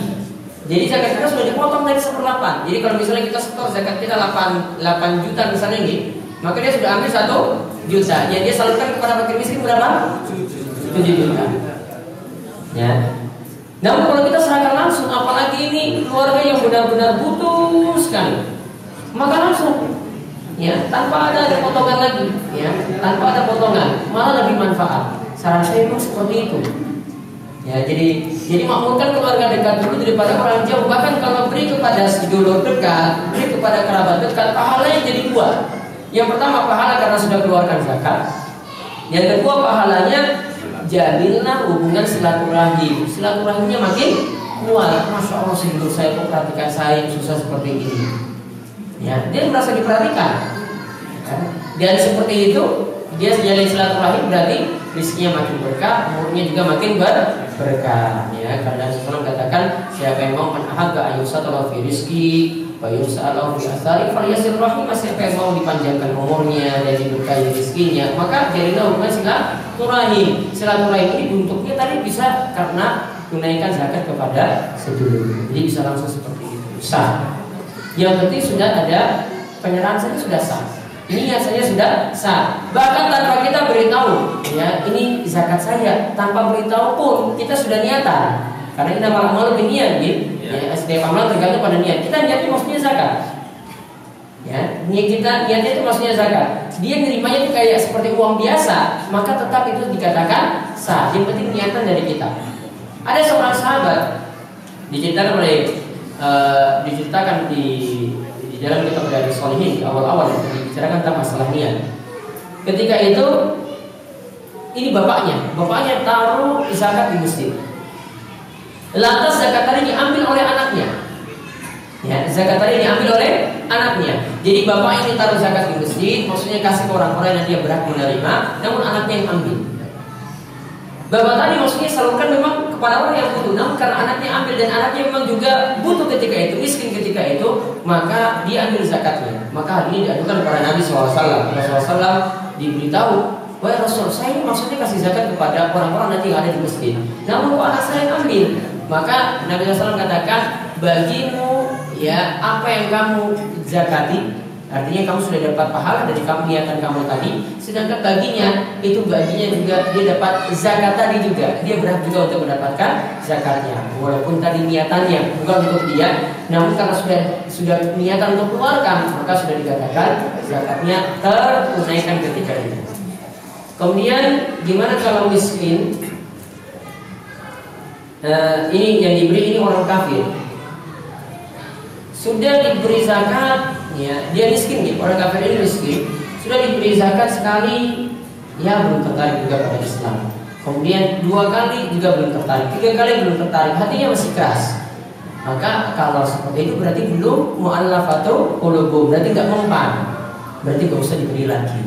Jadi zakat kita sudah dipotong dari 1/8. Jadi kalau misalnya kita setor zakat kita 8 juta misalnya ini, maka dia sudah ambil 1 juta. Ya, dia salurkan kepada fakir miskin berapa? 7 juta. Ya. Namun kalau kita serahkan langsung, apalagi ini keluarga yang benar-benar butuh sekali, maka langsung, ya, tanpa ada potongan lagi, ya, tanpa ada potongan, malah lebih manfaat. Saran saya memang seperti itu. Ya, jadi makmurkan keluarga dekat dulu daripada orang jauh. Bahkan kalau beri kepada sedulur dekat, beri kepada kerabat dekat, pahalanya jadi 2. Yang pertama pahala karena sudah keluarkan zakat. Yang kedua pahalanya jalinlah hubungan silaturahim. Silaturahimnya makin kuat. Masya Allah, sedulur saya kok perhatikan saya yang susah seperti ini. Ya, dia merasa diperhatikan. Dan seperti itu dia jalin silaturahim, berarti rezekinya makin berkah, umurnya juga makin berkah. Ya, karena Rasulullah katakan, siapa yang mau menahagga ayusatullah fi rizki wa yus'alahu fi asari falyasir rahim. Siapa yang mau dipanjangkan umurnya dan diberkahi rezekinya, maka jadilah hubungan silaturahim. Silaturahim ini bentuknya tadi bisa karena tunaikan zakat kepada sedulur. Jadi bisa langsung seperti itu. Sah. Yang penting sudah ada penyerahan saja sudah sah. Ini yang saya sudah sah. Bahkan tanpa kita beritahu, ya, ini zakat saya, tanpa beritahu pun kita sudah niatan. Karena ini nama amal niat, gitu. Ya, setiap amal tergantung pada niat. Kita niatnya maksudnya zakat. Ya, niatnya itu maksudnya zakat. Dia nerimanya itu kayak seperti uang biasa, maka tetap itu dikatakan sah. Yang penting niatan dari kita. Ada seorang sahabat diceritakan di dalam kitab Riyadhus Shalihin di awal-awal dibicarakan tentang masalah niat. Ketika itu ini bapaknya taruh zakat di masjid. Lantas zakat tadi diambil oleh anaknya. Ya, zakat tadi diambil oleh anaknya. Jadi bapak ini taruh zakat di masjid, maksudnya kasih ke orang-orang yang dia berhak menerima, namun anaknya yang ambil. Bapak tadi maksudnya salurkan memang kepada orang yang butuh, namun karena anaknya ambil dan anaknya memang juga butuh ketika itu, miskin ketika itu, maka dia ambil zakatnya. Maka hal ini diadukan kepada Nabi SAW. Rasulullah SAW diberitahu, wahai Rasul, saya ini maksudnya kasih zakat kepada orang-orang nanti yang ada di masjid, namun kok anak saya yang ambil? Maka Nabi SAW katakan, bagimu ya apa yang kamu zakati, artinya kamu sudah dapat pahala dari kamu niatan kamu tadi. Sedangkan baginya juga dia dapat zakat tadi juga. Dia berhak juga untuk mendapatkan zakatnya. Walaupun tadi niatannya bukan untuk dia, namun karena sudah niatan untuk keluarkan, maka sudah dikatakan zakatnya tertunaikan ketika itu. Kemudian gimana kalau miskin? Ini yang diberi ini orang kafir. Sudah diberi zakat, ya, dia miskin, ya, orang kafir ini miskin, sudah diberi zakat sekali, ya belum tertarik juga pada Islam. Kemudian 2 kali juga belum tertarik, 3 kali belum tertarik, hatinya masih keras. Maka kalau seperti itu berarti belum mu'allafatu qulubuhum, berarti nggak mempan, berarti nggak usah diberi lagi.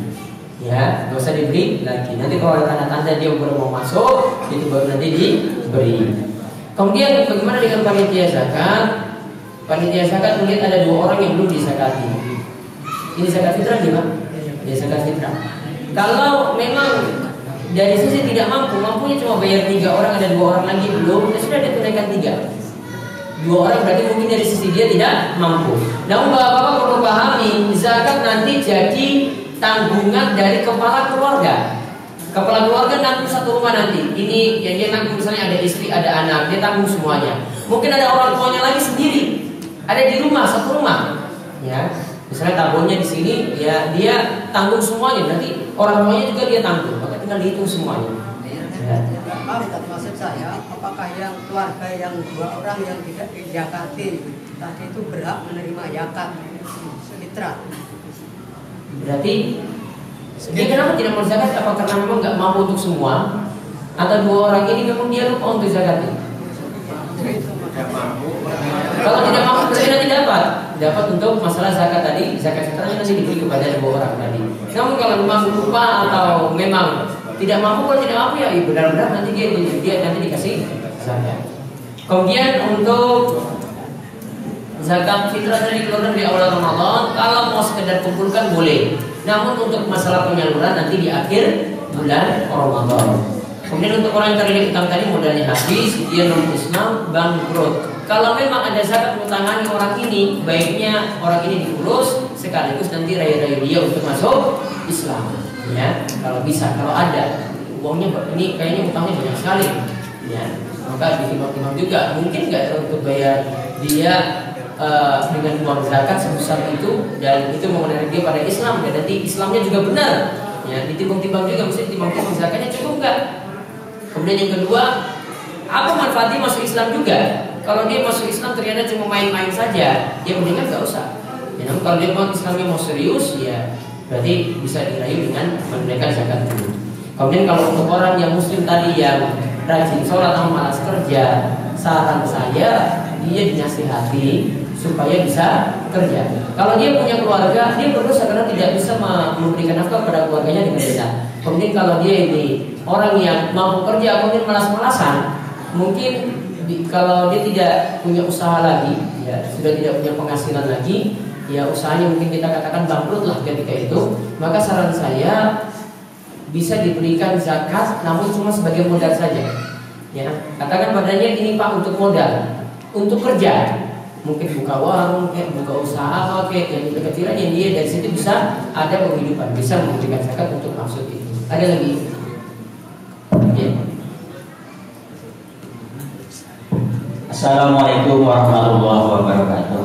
Ya, nggak usah diberi lagi. Nanti kalau ada tanda-tanda dia baru mau masuk, itu baru nanti diberi. Kemudian bagaimana dengan panitia zakat? Panitia zakat melihat ada 2 orang yang belum disakati. Ini zakat fitrah gimana? Ya, zakat fitrah. Kalau memang dari sisi tidak mampunya cuma bayar 3 orang, ada 2 orang lagi belum, ya sudah ditunaikan 3. 2 orang berarti mungkin dari sisi dia tidak mampu. Namun bapak-bapak perlu pahami, zakat nanti jadi tanggungan dari kepala keluarga. Kepala keluarga nanggung satu rumah nanti. Ini yang dia nanggung, misalnya ada istri, ada anak, dia tanggung semuanya. Mungkin ada orang tuanya lagi sendiri, ada di rumah, satu rumah. Ya, misalnya tabunnya di sini, ya dia tanggung semuanya. Nanti orang tuanya juga dia tanggung, maka tinggal dihitung semuanya. Ya. Maksud saya, apakah yang keluarga yang 2 orang yang tidak dizakati tadi itu berhak menerima zakat fitrah? Berarti dia kenapa tidak mau zakat? Apa karena memang nggak mampu untuk semua? Atau 2 orang ini memang dia lupa untuk zakatnya? Kalau tidak mampu berarti nanti dapat untuk masalah zakat tadi. Zakat fitrahnya nanti diberi kepada 2 orang tadi. Namun kalau memang lupa atau memang tidak mampu, kalau tidak mampu ya benar-benar nanti dia nanti dikasih zakat. Kemudian untuk zakat fitrah tadi dikeluarkan di awal Ramadan, kalau mau sekedar kumpulkan boleh. Namun untuk masalah penyaluran nanti di akhir bulan Ramadan. Kemudian untuk orang yang terlilit utang tadi modalnya habis, dia non Islam, bangkrut. Kalau memang ada zakat mengutangi orang ini, baiknya orang ini diurus sekaligus nanti raya-raya dia untuk masuk Islam. Ya, kalau bisa, kalau ada uangnya ini kayaknya utangnya banyak sekali. Ya, maka ditimbang-timbang juga. Mungkin nggak untuk bayar dia dengan uang zakat sebesar itu dan itu mengenai dia pada Islam dan nanti Islamnya juga benar. Ya, ditimbang-timbang juga, mesti ditimbang-timbang zakatnya cukup nggak? Kemudian yang kedua, apa manfaatnya masuk Islam juga? Kalau dia masuk Islam ternyata cuma main-main saja, ya mendingan nggak usah. Ya, namun kalau dia mau Islamnya mau serius, ya berarti bisa dirayu dengan menunaikan zakat dulu. Kemudian kalau untuk orang yang Muslim tadi yang rajin sholat atau malas kerja, saran saya dia dinasihati supaya bisa kerja. Kalau dia punya keluarga, dia berdosa karena tidak bisa memberikan nafkah pada keluarganya dengan benar. Kemudian kalau dia ini orang yang mampu kerja, kemudian malas-malasan, mungkin kalau dia tidak punya usaha lagi, ya sudah tidak punya penghasilan lagi, ya usahanya mungkin kita katakan bangkrut lah ketika itu, maka saran saya bisa diberikan zakat, namun cuma sebagai modal saja. Ya, katakan padanya ini Pak untuk modal, untuk kerja, mungkin buka warung, kayak buka usaha, kayak yang kecil-kecilan yang dia dari situ bisa ada penghidupan, bisa memberikan zakat untuk maksud itu. Ada lagi? Ya. Assalamualaikum warahmatullahi wabarakatuh.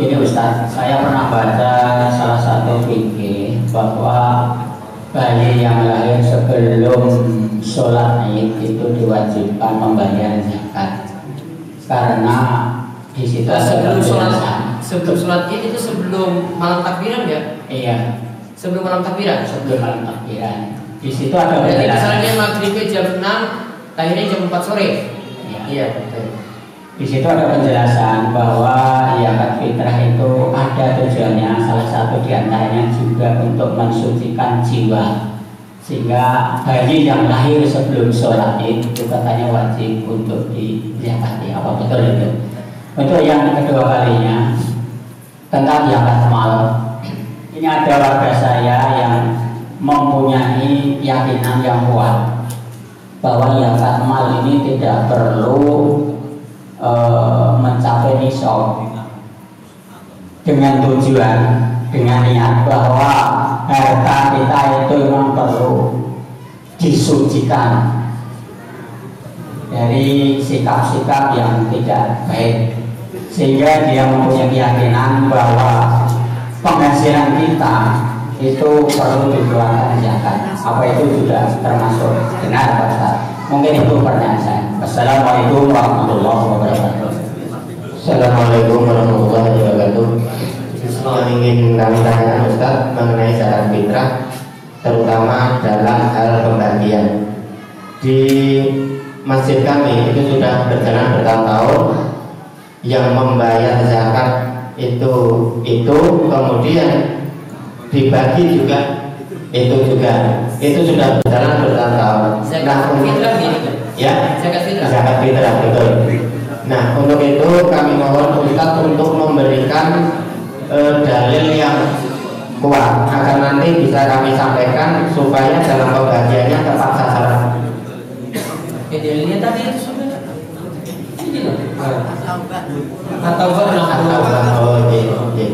Ini Ustaz, saya pernah baca salah satu fikih bahwa bayi yang lahir sebelum sholat Id itu diwajibkan membayar zakat karena di situ sebelum sholat Id itu sebelum malam takbiran ya? Iya. Sebelum malam takbiran. Sebelum malam takbiran. Di situ ada berarti penjelasan. misalnya maghribnya jam 6, akhirnya jam 4 sore. Iya, betul. Di situ ada penjelasan bahwa zakat fitrah itu ada tujuannya, salah satu diantaranya juga untuk mensucikan jiwa, sehingga bayi yang lahir sebelum sholat itu katanya wajib untuk dizakati. Apa betul itu? Untuk yang kedua kalinya tentang zakat mal, ini ada warga saya yang mempunyai keyakinan yang kuat bahwa zakat mal ini tidak perlu mencapai nisab dengan tujuan, dengan niat bahwa harta kita itu memang perlu disucikan dari sikap-sikap yang tidak baik, sehingga dia mempunyai keyakinan bahwa penghasilan kita itu perlu dikeluarkan zakat. Apa itu juga termasuk benar Pak Ustaz? Mungkin itu pertanyaan saya. Assalamualaikum warahmatullahi wabarakatuh. Assalamualaikum warahmatullahi wabarakatuh. Yang ingin kami tanyakan Ustaz mengenai zakat fitrah, terutama dalam hal pembagian. Di masjid kami itu sudah berjalan bertahun-tahun, yang membayar zakat itu kemudian dibagi juga itu sudah berjalan bertahun-tahun. Zakat fitrah ya, zakat fitrah betul. Nah, untuk itu kami mohon Ustaz untuk memberikan dalil yang kuat agar nanti bisa kami sampaikan supaya dalam pembagiannya tepat sasaran. Dalilnya tadi itu sudah ini loh. Atau oke.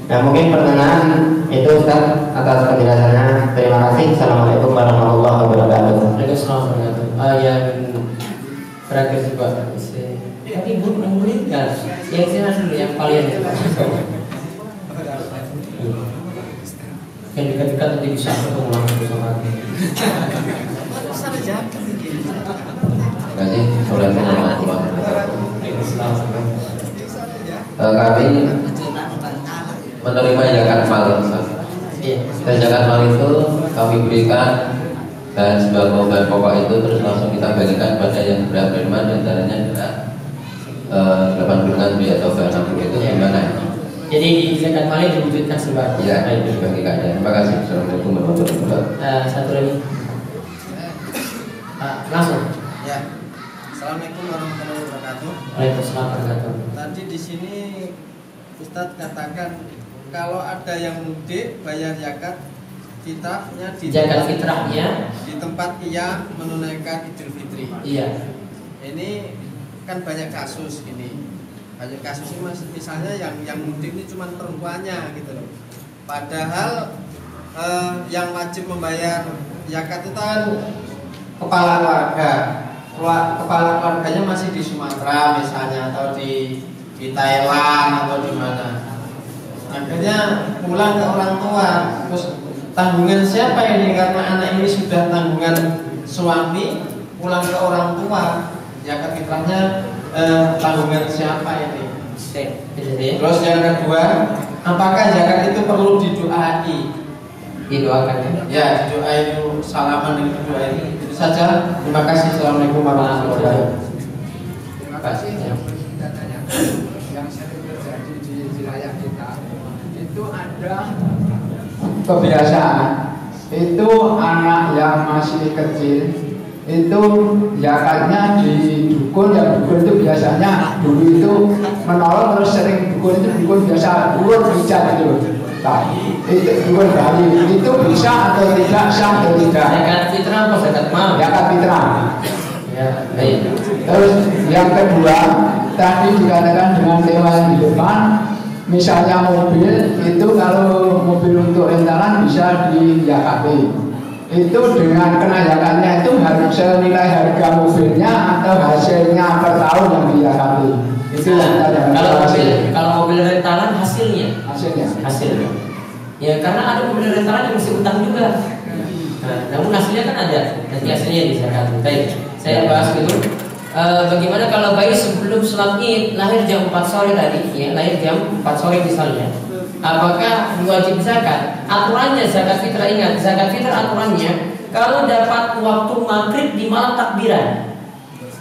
Nah, mungkin pertengahan itu Ustaz atas penjelasannya. Terima kasih. Assalamualaikum warahmatullahi wabarakatuh. Waalaikumsalam warahmatullahi wabarakatuh. Yang terakhir juga tapi belum kan? Yang sini dulu yang kalian itu. yang dekat-dekat nanti bisa ketemu langsung sama lagi. Terima kasih. Assalamualaikum warahmatullahi wabarakatuh. Kami menerima zakat mal. Dan zakat mal itu kami berikan dan sebagai bahan pokok itu terus langsung kita bagikan pada yang beriman, dan caranya adalah 8 bulan atau 60 itu gimana? Jadi zakat mal diwujudkan sembako. Ya, itu dibagikan. Terima kasih. Assalamualaikum warahmatullahi wabarakatuh. Satu lagi. Langsung. Ya. Assalamualaikum warahmatullahi wabarakatuh. Waalaikumsalam warahmatullahi wabarakatuh. Tadi di sini Ustadz katakan kalau ada yang mudik bayar zakat fitrahnya zakat fitrahnya di tempat ia menunaikan Idul Fitri. Iya. Ini kan banyak kasus ini. Banyak kasus ini misalnya yang mudik ini cuma perempuannya gitu loh. Padahal yang wajib membayar zakat itu kan kepala keluarga. Kepala keluarganya masih di Sumatera misalnya, atau di Thailand atau di mana. Akhirnya pulang ke orang tua, terus tanggungan siapa ini? Karena anak ini sudah tanggungan suami, pulang ke orang tua, zakat fitrahnya tanggungan siapa ini? Terus yang kedua, apakah zakat itu perlu didoai? Didoakan ya, didoai itu salaman dan kedua ini. Itu saja. Terima kasih. Assalamualaikum warahmatullahi wabarakatuh. Terima kasih. Yang sering terjadi di wilayah kita itu ada kebiasaan, itu anak yang masih kecil itu zakatnya di dukun. Yang dukun itu biasanya dulu itu menolong, terus sering dukun itu dukun biasa dukun bijak gitu. Itu dukun Bali itu bisa atau tidak, sah atau tidak? Zakat fitrah apa zakat mal? Zakat fitrah. Ya, baik. Terus yang kedua, tadi dikatakan dengan tema yang di depan, misalnya mobil itu kalau mobil untuk rentalan bisa dizakati. Itu dengan kenajakannya itu harus senilai harga mobilnya atau hasilnya per tahun yang dizakati. Itu yang kita kalau mobil rentalan hasilnya. Ya, karena ada mobil rentalan yang mesti utang juga. Nah, namun hasilnya kan ada, nanti hasilnya dizakati. Baik, saya bahas dulu. Bagaimana kalau bayi sebelum sholat Id lahir jam 4 sore tadi, ya, lahir jam 4 sore misalnya, apakah wajib zakat? Aturannya zakat fitrah, ingat, zakat fitrah aturannya kalau dapat waktu maghrib di malam takbiran.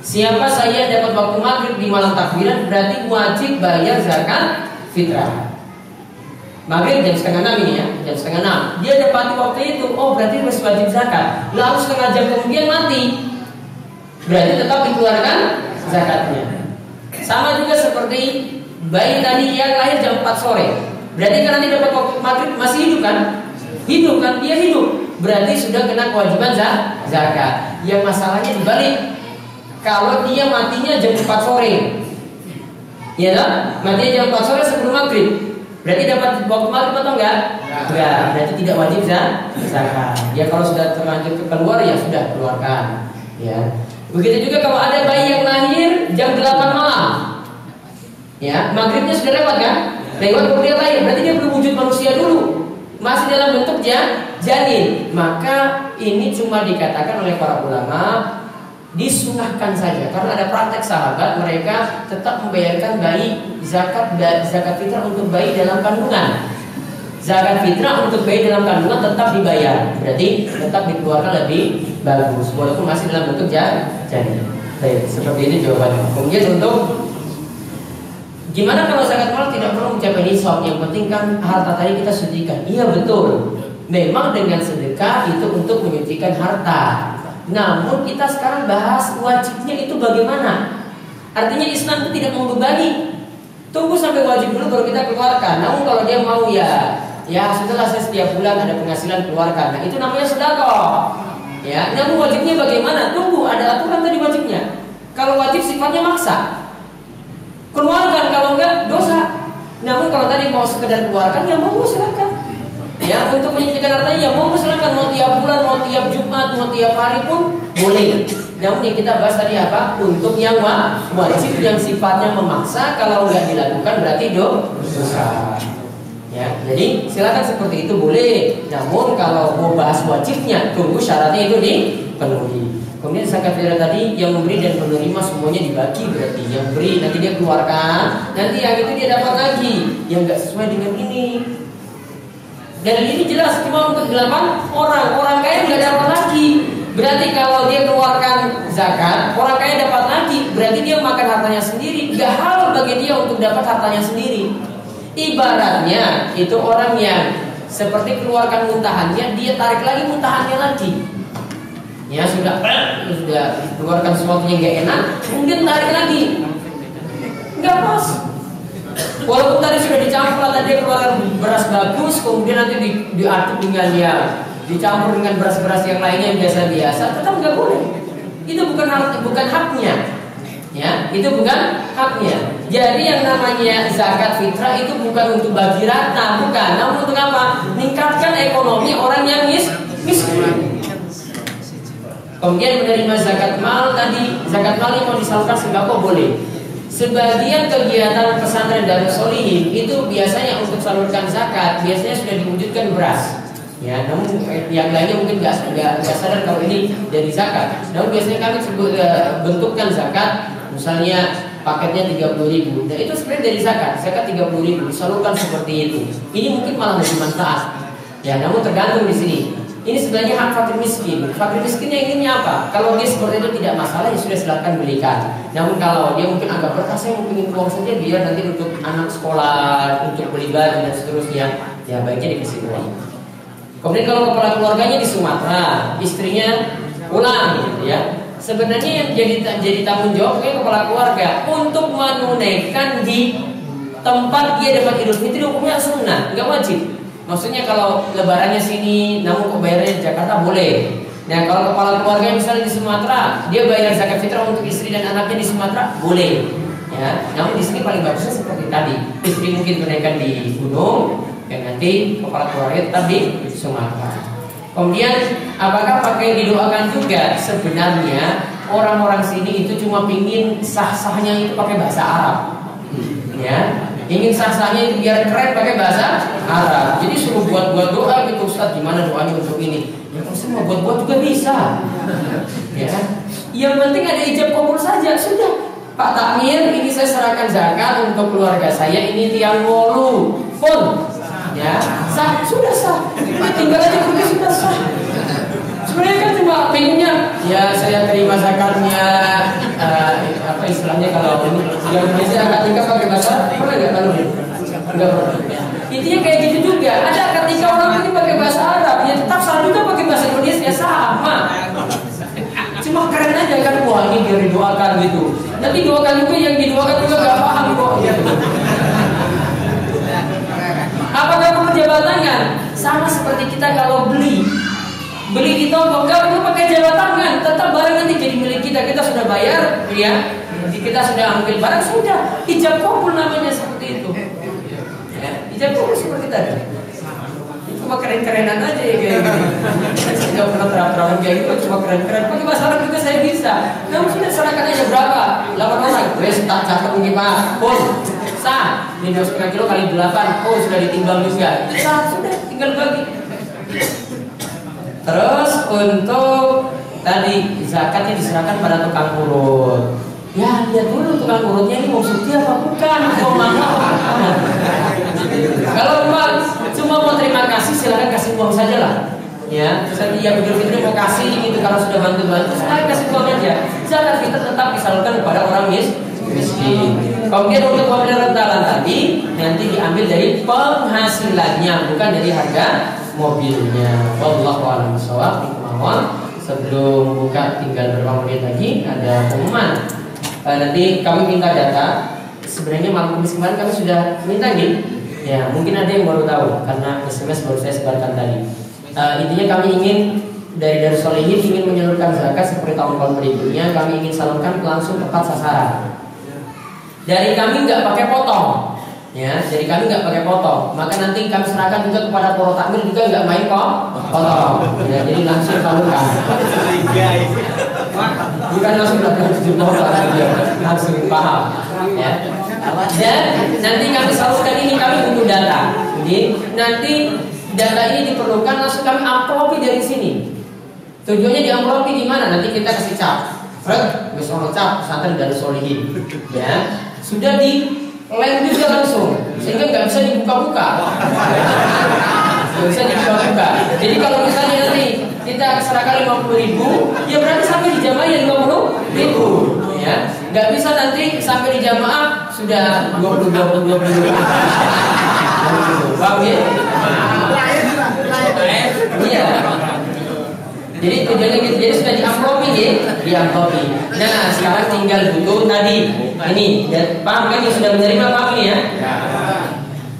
Siapa saya dapat waktu maghrib di malam takbiran berarti wajib bayar zakat fitrah. Maghrib jam 5:30 ini ya, jam 5:30. Dia dapati waktu itu, oh berarti harus wajib zakat. Lalu setengah jam kemudian mati, berarti tetap dikeluarkan zakatnya. Sama juga seperti bayi tadi yang lahir jam 4 sore. Berarti karena dia dapat waktu maghrib masih hidup kan? Hidup kan? Dia hidup. Berarti sudah kena kewajiban zakat. Yang masalahnya dibalik. Kalau dia matinya jam 4 sore, ya kan? Matinya jam 4 sore sebelum maghrib, berarti dapat waktu maghrib atau enggak? Enggak. Berarti tidak wajib zakat. Ya kalau sudah terlanjur keluar ya sudah keluarkan. Ya. Begitu juga kalau ada bayi yang lahir jam 8 malam, ya maghribnya sudah lewat kan? Lewat kemudian lahir, berarti dia belum wujud manusia dulu, masih dalam bentuk janin. Maka ini cuma dikatakan oleh para ulama disunahkan saja, karena ada praktek sahabat mereka tetap membayarkan bayi zakat fitrah untuk bayi dalam kandungan. Zakat fitrah untuk bayi dalam kandungan tetap dibayar, berarti tetap dikeluarkan lebih bagus walaupun masih dalam bentuk janin. Baik, seperti ini jawabannya. Kemudian untuk gimana kalau zakat mal tidak perlu mencapai nisab, yang penting kan harta tadi kita sedekahkan. Iya betul, memang dengan sedekah itu untuk menyucikan harta. Namun kita sekarang bahas wajibnya itu bagaimana. Artinya Islam itu tidak membebani. Tunggu sampai wajib dulu baru kita keluarkan. Namun kalau dia mau ya sudahlah, saya setiap bulan ada penghasilan keluarkan. Nah itu namanya sedekah. Ya, namun wajibnya bagaimana? Tunggu, ada aturan tadi wajibnya. Kalau wajib sifatnya maksa, keluarkan, kalau enggak dosa. Namun kalau tadi mau sekedar keluarkan, ya mau silakan. Ya, untuk menyucikan hartanya ya mau silakan, mau tiap bulan, mau tiap Jumat, mau tiap hari pun boleh. Namun yang kita bahas tadi apa? Untuk yang wajib yang sifatnya memaksa, kalau enggak dilakukan berarti dosa. Ya, jadi silakan seperti itu boleh. Namun kalau mau bahas wajibnya, tunggu syaratnya itu dipenuhi. Kemudian zakat fitrah tadi yang memberi dan penerima semuanya dibagi, berarti yang beri nanti dia keluarkan, nanti yang itu dia dapat lagi yang nggak sesuai dengan ini. Dan ini jelas cuma untuk 8 orang kaya nggak dapat lagi. Berarti kalau dia keluarkan zakat, orang kaya dapat lagi, berarti dia makan hartanya sendiri. Nggak halal bagi dia untuk dapat hartanya sendiri. Ibaratnya itu orang yang seperti keluarkan muntahannya, dia tarik lagi muntahannya lagi. Ya sudah keluarkan sesuatu yang gak enak, kemudian tarik lagi, nggak pas. Walaupun tadi sudah dicampur, tadi dia keluarkan beras bagus, kemudian nanti diaduk dengan yang dicampur dengan beras-beras yang lainnya yang biasa-biasa, tetap nggak boleh. Itu bukan haknya. Ya, itu bukan haknya. Jadi yang namanya zakat fitrah itu bukan untuk bagi rata, bukan. Namun untuk apa? Meningkatkan ekonomi orang yang miskin. Kemudian menerima zakat mal tadi, zakat mal yang mau disalurkan sembako boleh. Sebagian kegiatan pesantren Darus Sholihin itu biasanya untuk salurkan zakat, biasanya sudah diwujudkan beras. Ya, namun yang lainnya mungkin nggak sadar kalau ini dari zakat. Namun biasanya kami bentukkan zakat. Misalnya paketnya 30.000. Nah itu sebenarnya dari zakat 30.000 disalurkan seperti itu. Ini mungkin malah lebih manfaat. Ya, namun tergantung di sini. Ini sebenarnya hak fakir miskin. Fakir miskinnya inginnya apa? Kalau dia seperti itu tidak masalah, ya sudah silakan belikan. Namun kalau dia mungkin agak berkah, saya ingin uang saja biar nanti untuk anak sekolah, untuk beli baju dan seterusnya, ya baiknya dikasih uang. Kemudian kalau kepala keluarganya di Sumatera, istrinya pulang, gitu ya. Sebenarnya yang jadi tanggung jawabnya kepala keluarga untuk menunaikan di tempat dia dapat Idul Fitri, hukumnya sunnah, nggak wajib. Maksudnya kalau lebarannya sini, namun kok bayarnya di Jakarta boleh. Nah kalau kepala keluarga misalnya di Sumatera, dia bayar zakat fitrah untuk istri dan anaknya di Sumatera boleh. Ya, namun di sini paling bagusnya seperti tadi, istri mungkin menaikkan di gunung, dan nanti kepala keluarga tetap di Sumatera. Kemudian apakah pakai didoakan juga? Sebenarnya orang-orang sini itu cuma pingin sah-sahnya itu pakai bahasa Arab. Ya, ingin sah-sahnya itu biar keren pakai bahasa Arab. Jadi suruh buat-buat doa gitu, Ustaz gimana doanya untuk ini? Ya kalau semua buat-buat juga bisa. Ya, yang penting ada ijab kabul saja sudah. Pak Takmir, ini saya serahkan zakat untuk keluarga saya, ini tiang wolu pun. Ya, sah, sudah sah. Ini tinggal aja pergi sudah sah. Sebenarnya kan cuma pengennya, ya saya terima zakatnya, apa istilahnya kalau ini yang Indonesia akad nikah pakai bahasa, boleh nggak kalau ini? Enggak boleh. Intinya kayak gitu juga. Ada akad nikah orang ini pakai bahasa Arab, ya tetap sah juga pakai bahasa Indonesia sama. Cuma keren aja kan, wah ini biar didoakan gitu. Tapi doakan juga yang didoakan juga nggak paham kok. Gitu. Apakah perlu jabat tangan? Sama seperti kita kalau beli di toko, nggak perlu pakai jabat tangan, tetap barang nanti jadi milik kita. Kita sudah bayar, ya, kita sudah ambil barang, sudah ijab kabul namanya seperti itu. Ya, ijab kabul seperti tadi. Cuma keren-kerenan aja ya kayak gitu. Saya nggak pernah terang-terangan kayak gitu, cuma keren-keren. Pakai bahasa Arab juga saya bisa. Namun sudah serahkan aja berapa? 8 orang. Wes tak catat mungkin Pak. Pun sah. Ini 2,5 kilo kali 8. Oh sudah ditimbang juga. Sah, sudah tinggal bagi. Terus untuk tadi zakatnya diserahkan pada tukang urut. Ya lihat dulu tukang urutnya ini mau suci apa bukan? Mau mahal? Kalau cuma mau terima kasih silakan kasih uang saja lah. Ya, saya Idul Fitri mau kasih gitu kalau sudah bantu-bantu, silakan kasih uang aja. Zakat fitrah tetap disalurkan kepada orang miskin. Kemudian untuk pembelian rentalan tadi nanti diambil dari penghasilannya, bukan dari harga mobilnya. Wallahu a'lam bishawab. Sebelum buka tinggal beberapa menit lagi ada pengumuman. Nanti kami minta data. Sebenarnya malam Kamis kemarin kami sudah minta nih. Ya mungkin ada yang baru tahu karena SMS baru saya sebarkan tadi. Intinya kami ingin dari Darus Sholihin ingin menyalurkan zakat seperti tahun-tahun berikutnya. Kami ingin salurkan langsung tepat sasaran. Dari kami nggak pakai potong. Ya, jadi kami nggak pakai potong, maka nanti kami serahkan juga kepada poro takmir juga nggak main potong. Ya, jadi langsung salurkan. Bukan langsung dapat 7 potong, langsung paham. Ya, Dan nanti kami salurkan ini, kami butuh data. Jadi nanti data ini diperlukan langsung kami amplopi dari sini. Tujuannya diamplopi di mana? Nanti kita kasih cap. Fred, besok cap pesantren Darus Sholihin. Ya, sudah di lem juga langsung, sehingga nggak bisa dibuka-buka. Nggak bisa dibuka-buka. Jadi kalau misalnya nanti kita serahkan 50.000, ya berarti sampai di jamaah ya 50.000. Ya, nggak bisa nanti sampai di jamaah sudah 20. Paham ya? Iya. Jadi tujuannya gitu, jadi sudah diamplopi ya, diamplopi. Nah, sekarang tinggal butuh tadi ini, dan paham kan yang sudah menerima paham ini ya?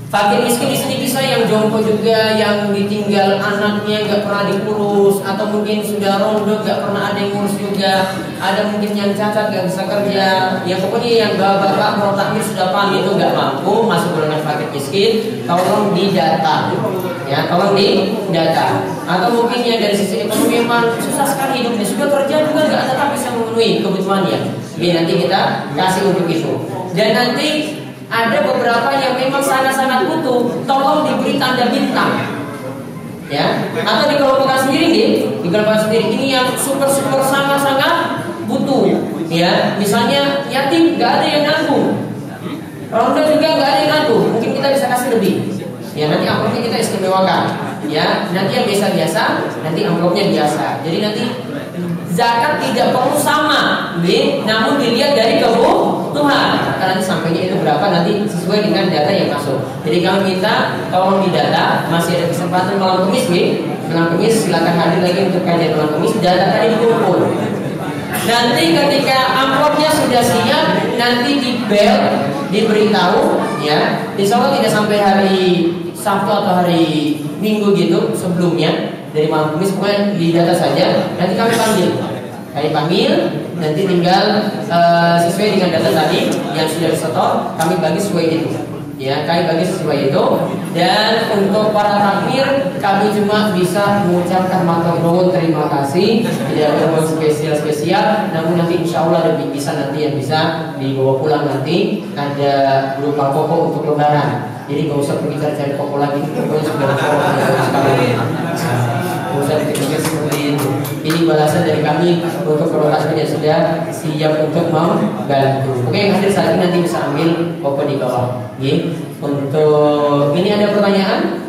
Fakir miskin di sini bisa yang jompo juga, yang ditinggal anaknya nggak pernah diurus, atau mungkin sudah ronde nggak pernah ada yang ngurus juga, ada mungkin yang cacat nggak bisa kerja, yang pokoknya yang bapak-bapak mau takmir sudah paham itu nggak mampu masuk golongan fakir miskin, tolong didata, ya tolong didata. Atau mungkin yang dari sisi ekonomi memang susah sekali hidupnya, sudah kerja juga nggak tetap bisa memenuhi kebutuhannya. Jadi nanti kita kasih untuk itu. Dan nanti ada beberapa yang memang sangat-sangat butuh, tolong diberi tanda bintang, ya. Atau dikelompokkan sendiri nih, dikelompokkan sendiri. Ini yang super sangat-sangat butuh, ya. Misalnya yatim, nggak ada yang nanggung, ronda juga nggak ada yang nanggung. Mungkin kita bisa kasih lebih, ya. Nanti amplopnya kita istimewakan, ya. Nanti yang biasa-biasa, nanti amplopnya biasa. Jadi nanti zakat tidak perlu sama, namun dilihat dari kebutuhan. Karena nanti sampainya itu berapa nanti sesuai dengan data yang masuk. Jadi kami minta tolong didata. Masih ada kesempatan malam Kamis, malam Kamis silakan hadir lagi untuk kajian malam Kamis. Data tadi dikumpul. Nanti ketika amplopnya sudah siap, nanti di bel diberitahu, ya. Insya Allah tidak sampai hari Sabtu atau hari Minggu gitu sebelumnya. Dari malam Kamis pokoknya di data saja. Nanti kami panggil, nanti tinggal sesuai dengan data tadi yang sudah disetor, kami bagi sesuai itu. Ya, kami bagi sesuai itu. Dan untuk para takmir, kami cuma bisa mengucapkan matur nuwun, terima kasih. Tidak ada spesial, namun nanti insya Allah lebih bisa nanti yang bisa dibawa pulang nanti ada berupa pokok untuk lebaran. Jadi nggak usah pergi cari pokok lagi, pokoknya sudah nggak usah dipikir seperti itu. Ini balasan dari kami untuk perwakilan yang sudah siap untuk membantu. Oke, yang hadir saat ini nanti bisa ambil pokok di bawah. Untuk ini ada pertanyaan?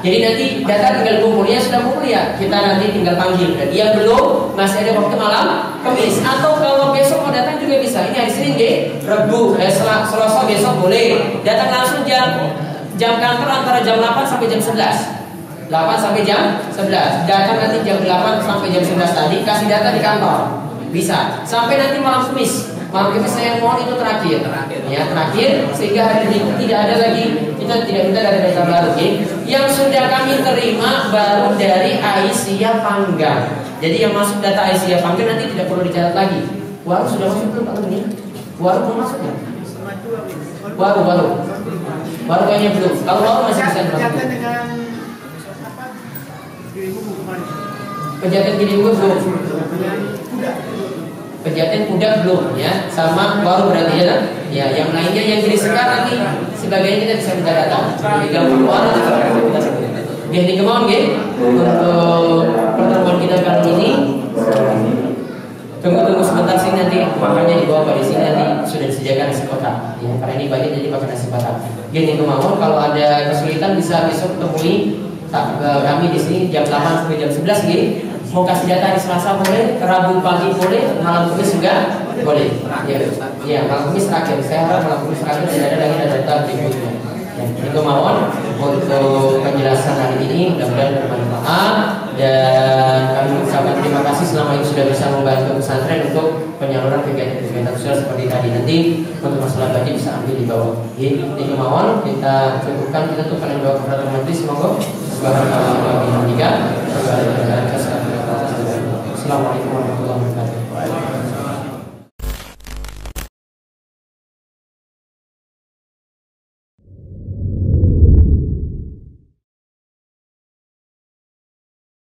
Jadi nanti data tinggal kumpulnya, sudah kumpul ya, kita nanti tinggal panggil. Dan dia belum, masih ada waktu malam Kamis. Atau kalau besok mau datang juga bisa. Ini hari Senin Rabu, Selasa besok boleh. Datang langsung jam kantor antara jam 8 sampai jam 11. 8 sampai jam 11. Datang nanti jam 8 sampai jam 11 tadi, kasih data di kantor. Bisa. Sampai nanti malam Kamis. Malam Kamis saya mohon itu terakhir. Ya, terakhir sehingga hari ini tidak ada lagi, kita tidak minta dari data baru. Yang sudah kami terima baru dari Aisyah Panggang. Jadi yang masuk data Aisyah Panggang nanti tidak perlu dicatat lagi. Waru sudah masuk belum Pak ini? Waru belum masuk ya? Waru kayaknya belum. Kalau waru masih bisa masuk. Pejaten Giliwung belum. Pejaten kuda belum ya, sama waru berarti ya. Ya, yang lainnya yang jadi sekarang nih sebagainya kita bisa minta datang. Jadi waru kita sebut. Jadi kemauan untuk pertemuan kita kali ini. Tunggu sebentar sih, nanti makannya di bawah di sini nanti sudah disediakan nasi kotak. Ya, karena ini banyak jadi pakai nasi kotak. Jadi kemauan kalau ada kesulitan bisa besok temui kami di sini jam 8 sampai jam 11 gitu. Mau kasih data hari Selasa boleh, Rabu pagi boleh, malam Kamis juga boleh. Ya, malam Kamis terakhir. Saya harap malam Kamis terakhir tidak ada lagi data berikutnya. Ini kemauan untuk penjelasan hari ini, mudah-mudahan bermanfaat dan kami ucapkan terima kasih selama ini sudah bisa membantu pesantren untuk penyaluran kegiatan-kegiatan sosial seperti tadi. Nanti untuk masalah budget bisa ambil di bawah. Ini kemauan kita cukupkan, kita tutup dengan doa kepada majelis. Semoga Assalamualaikum warahmatullahi wabarakatuh.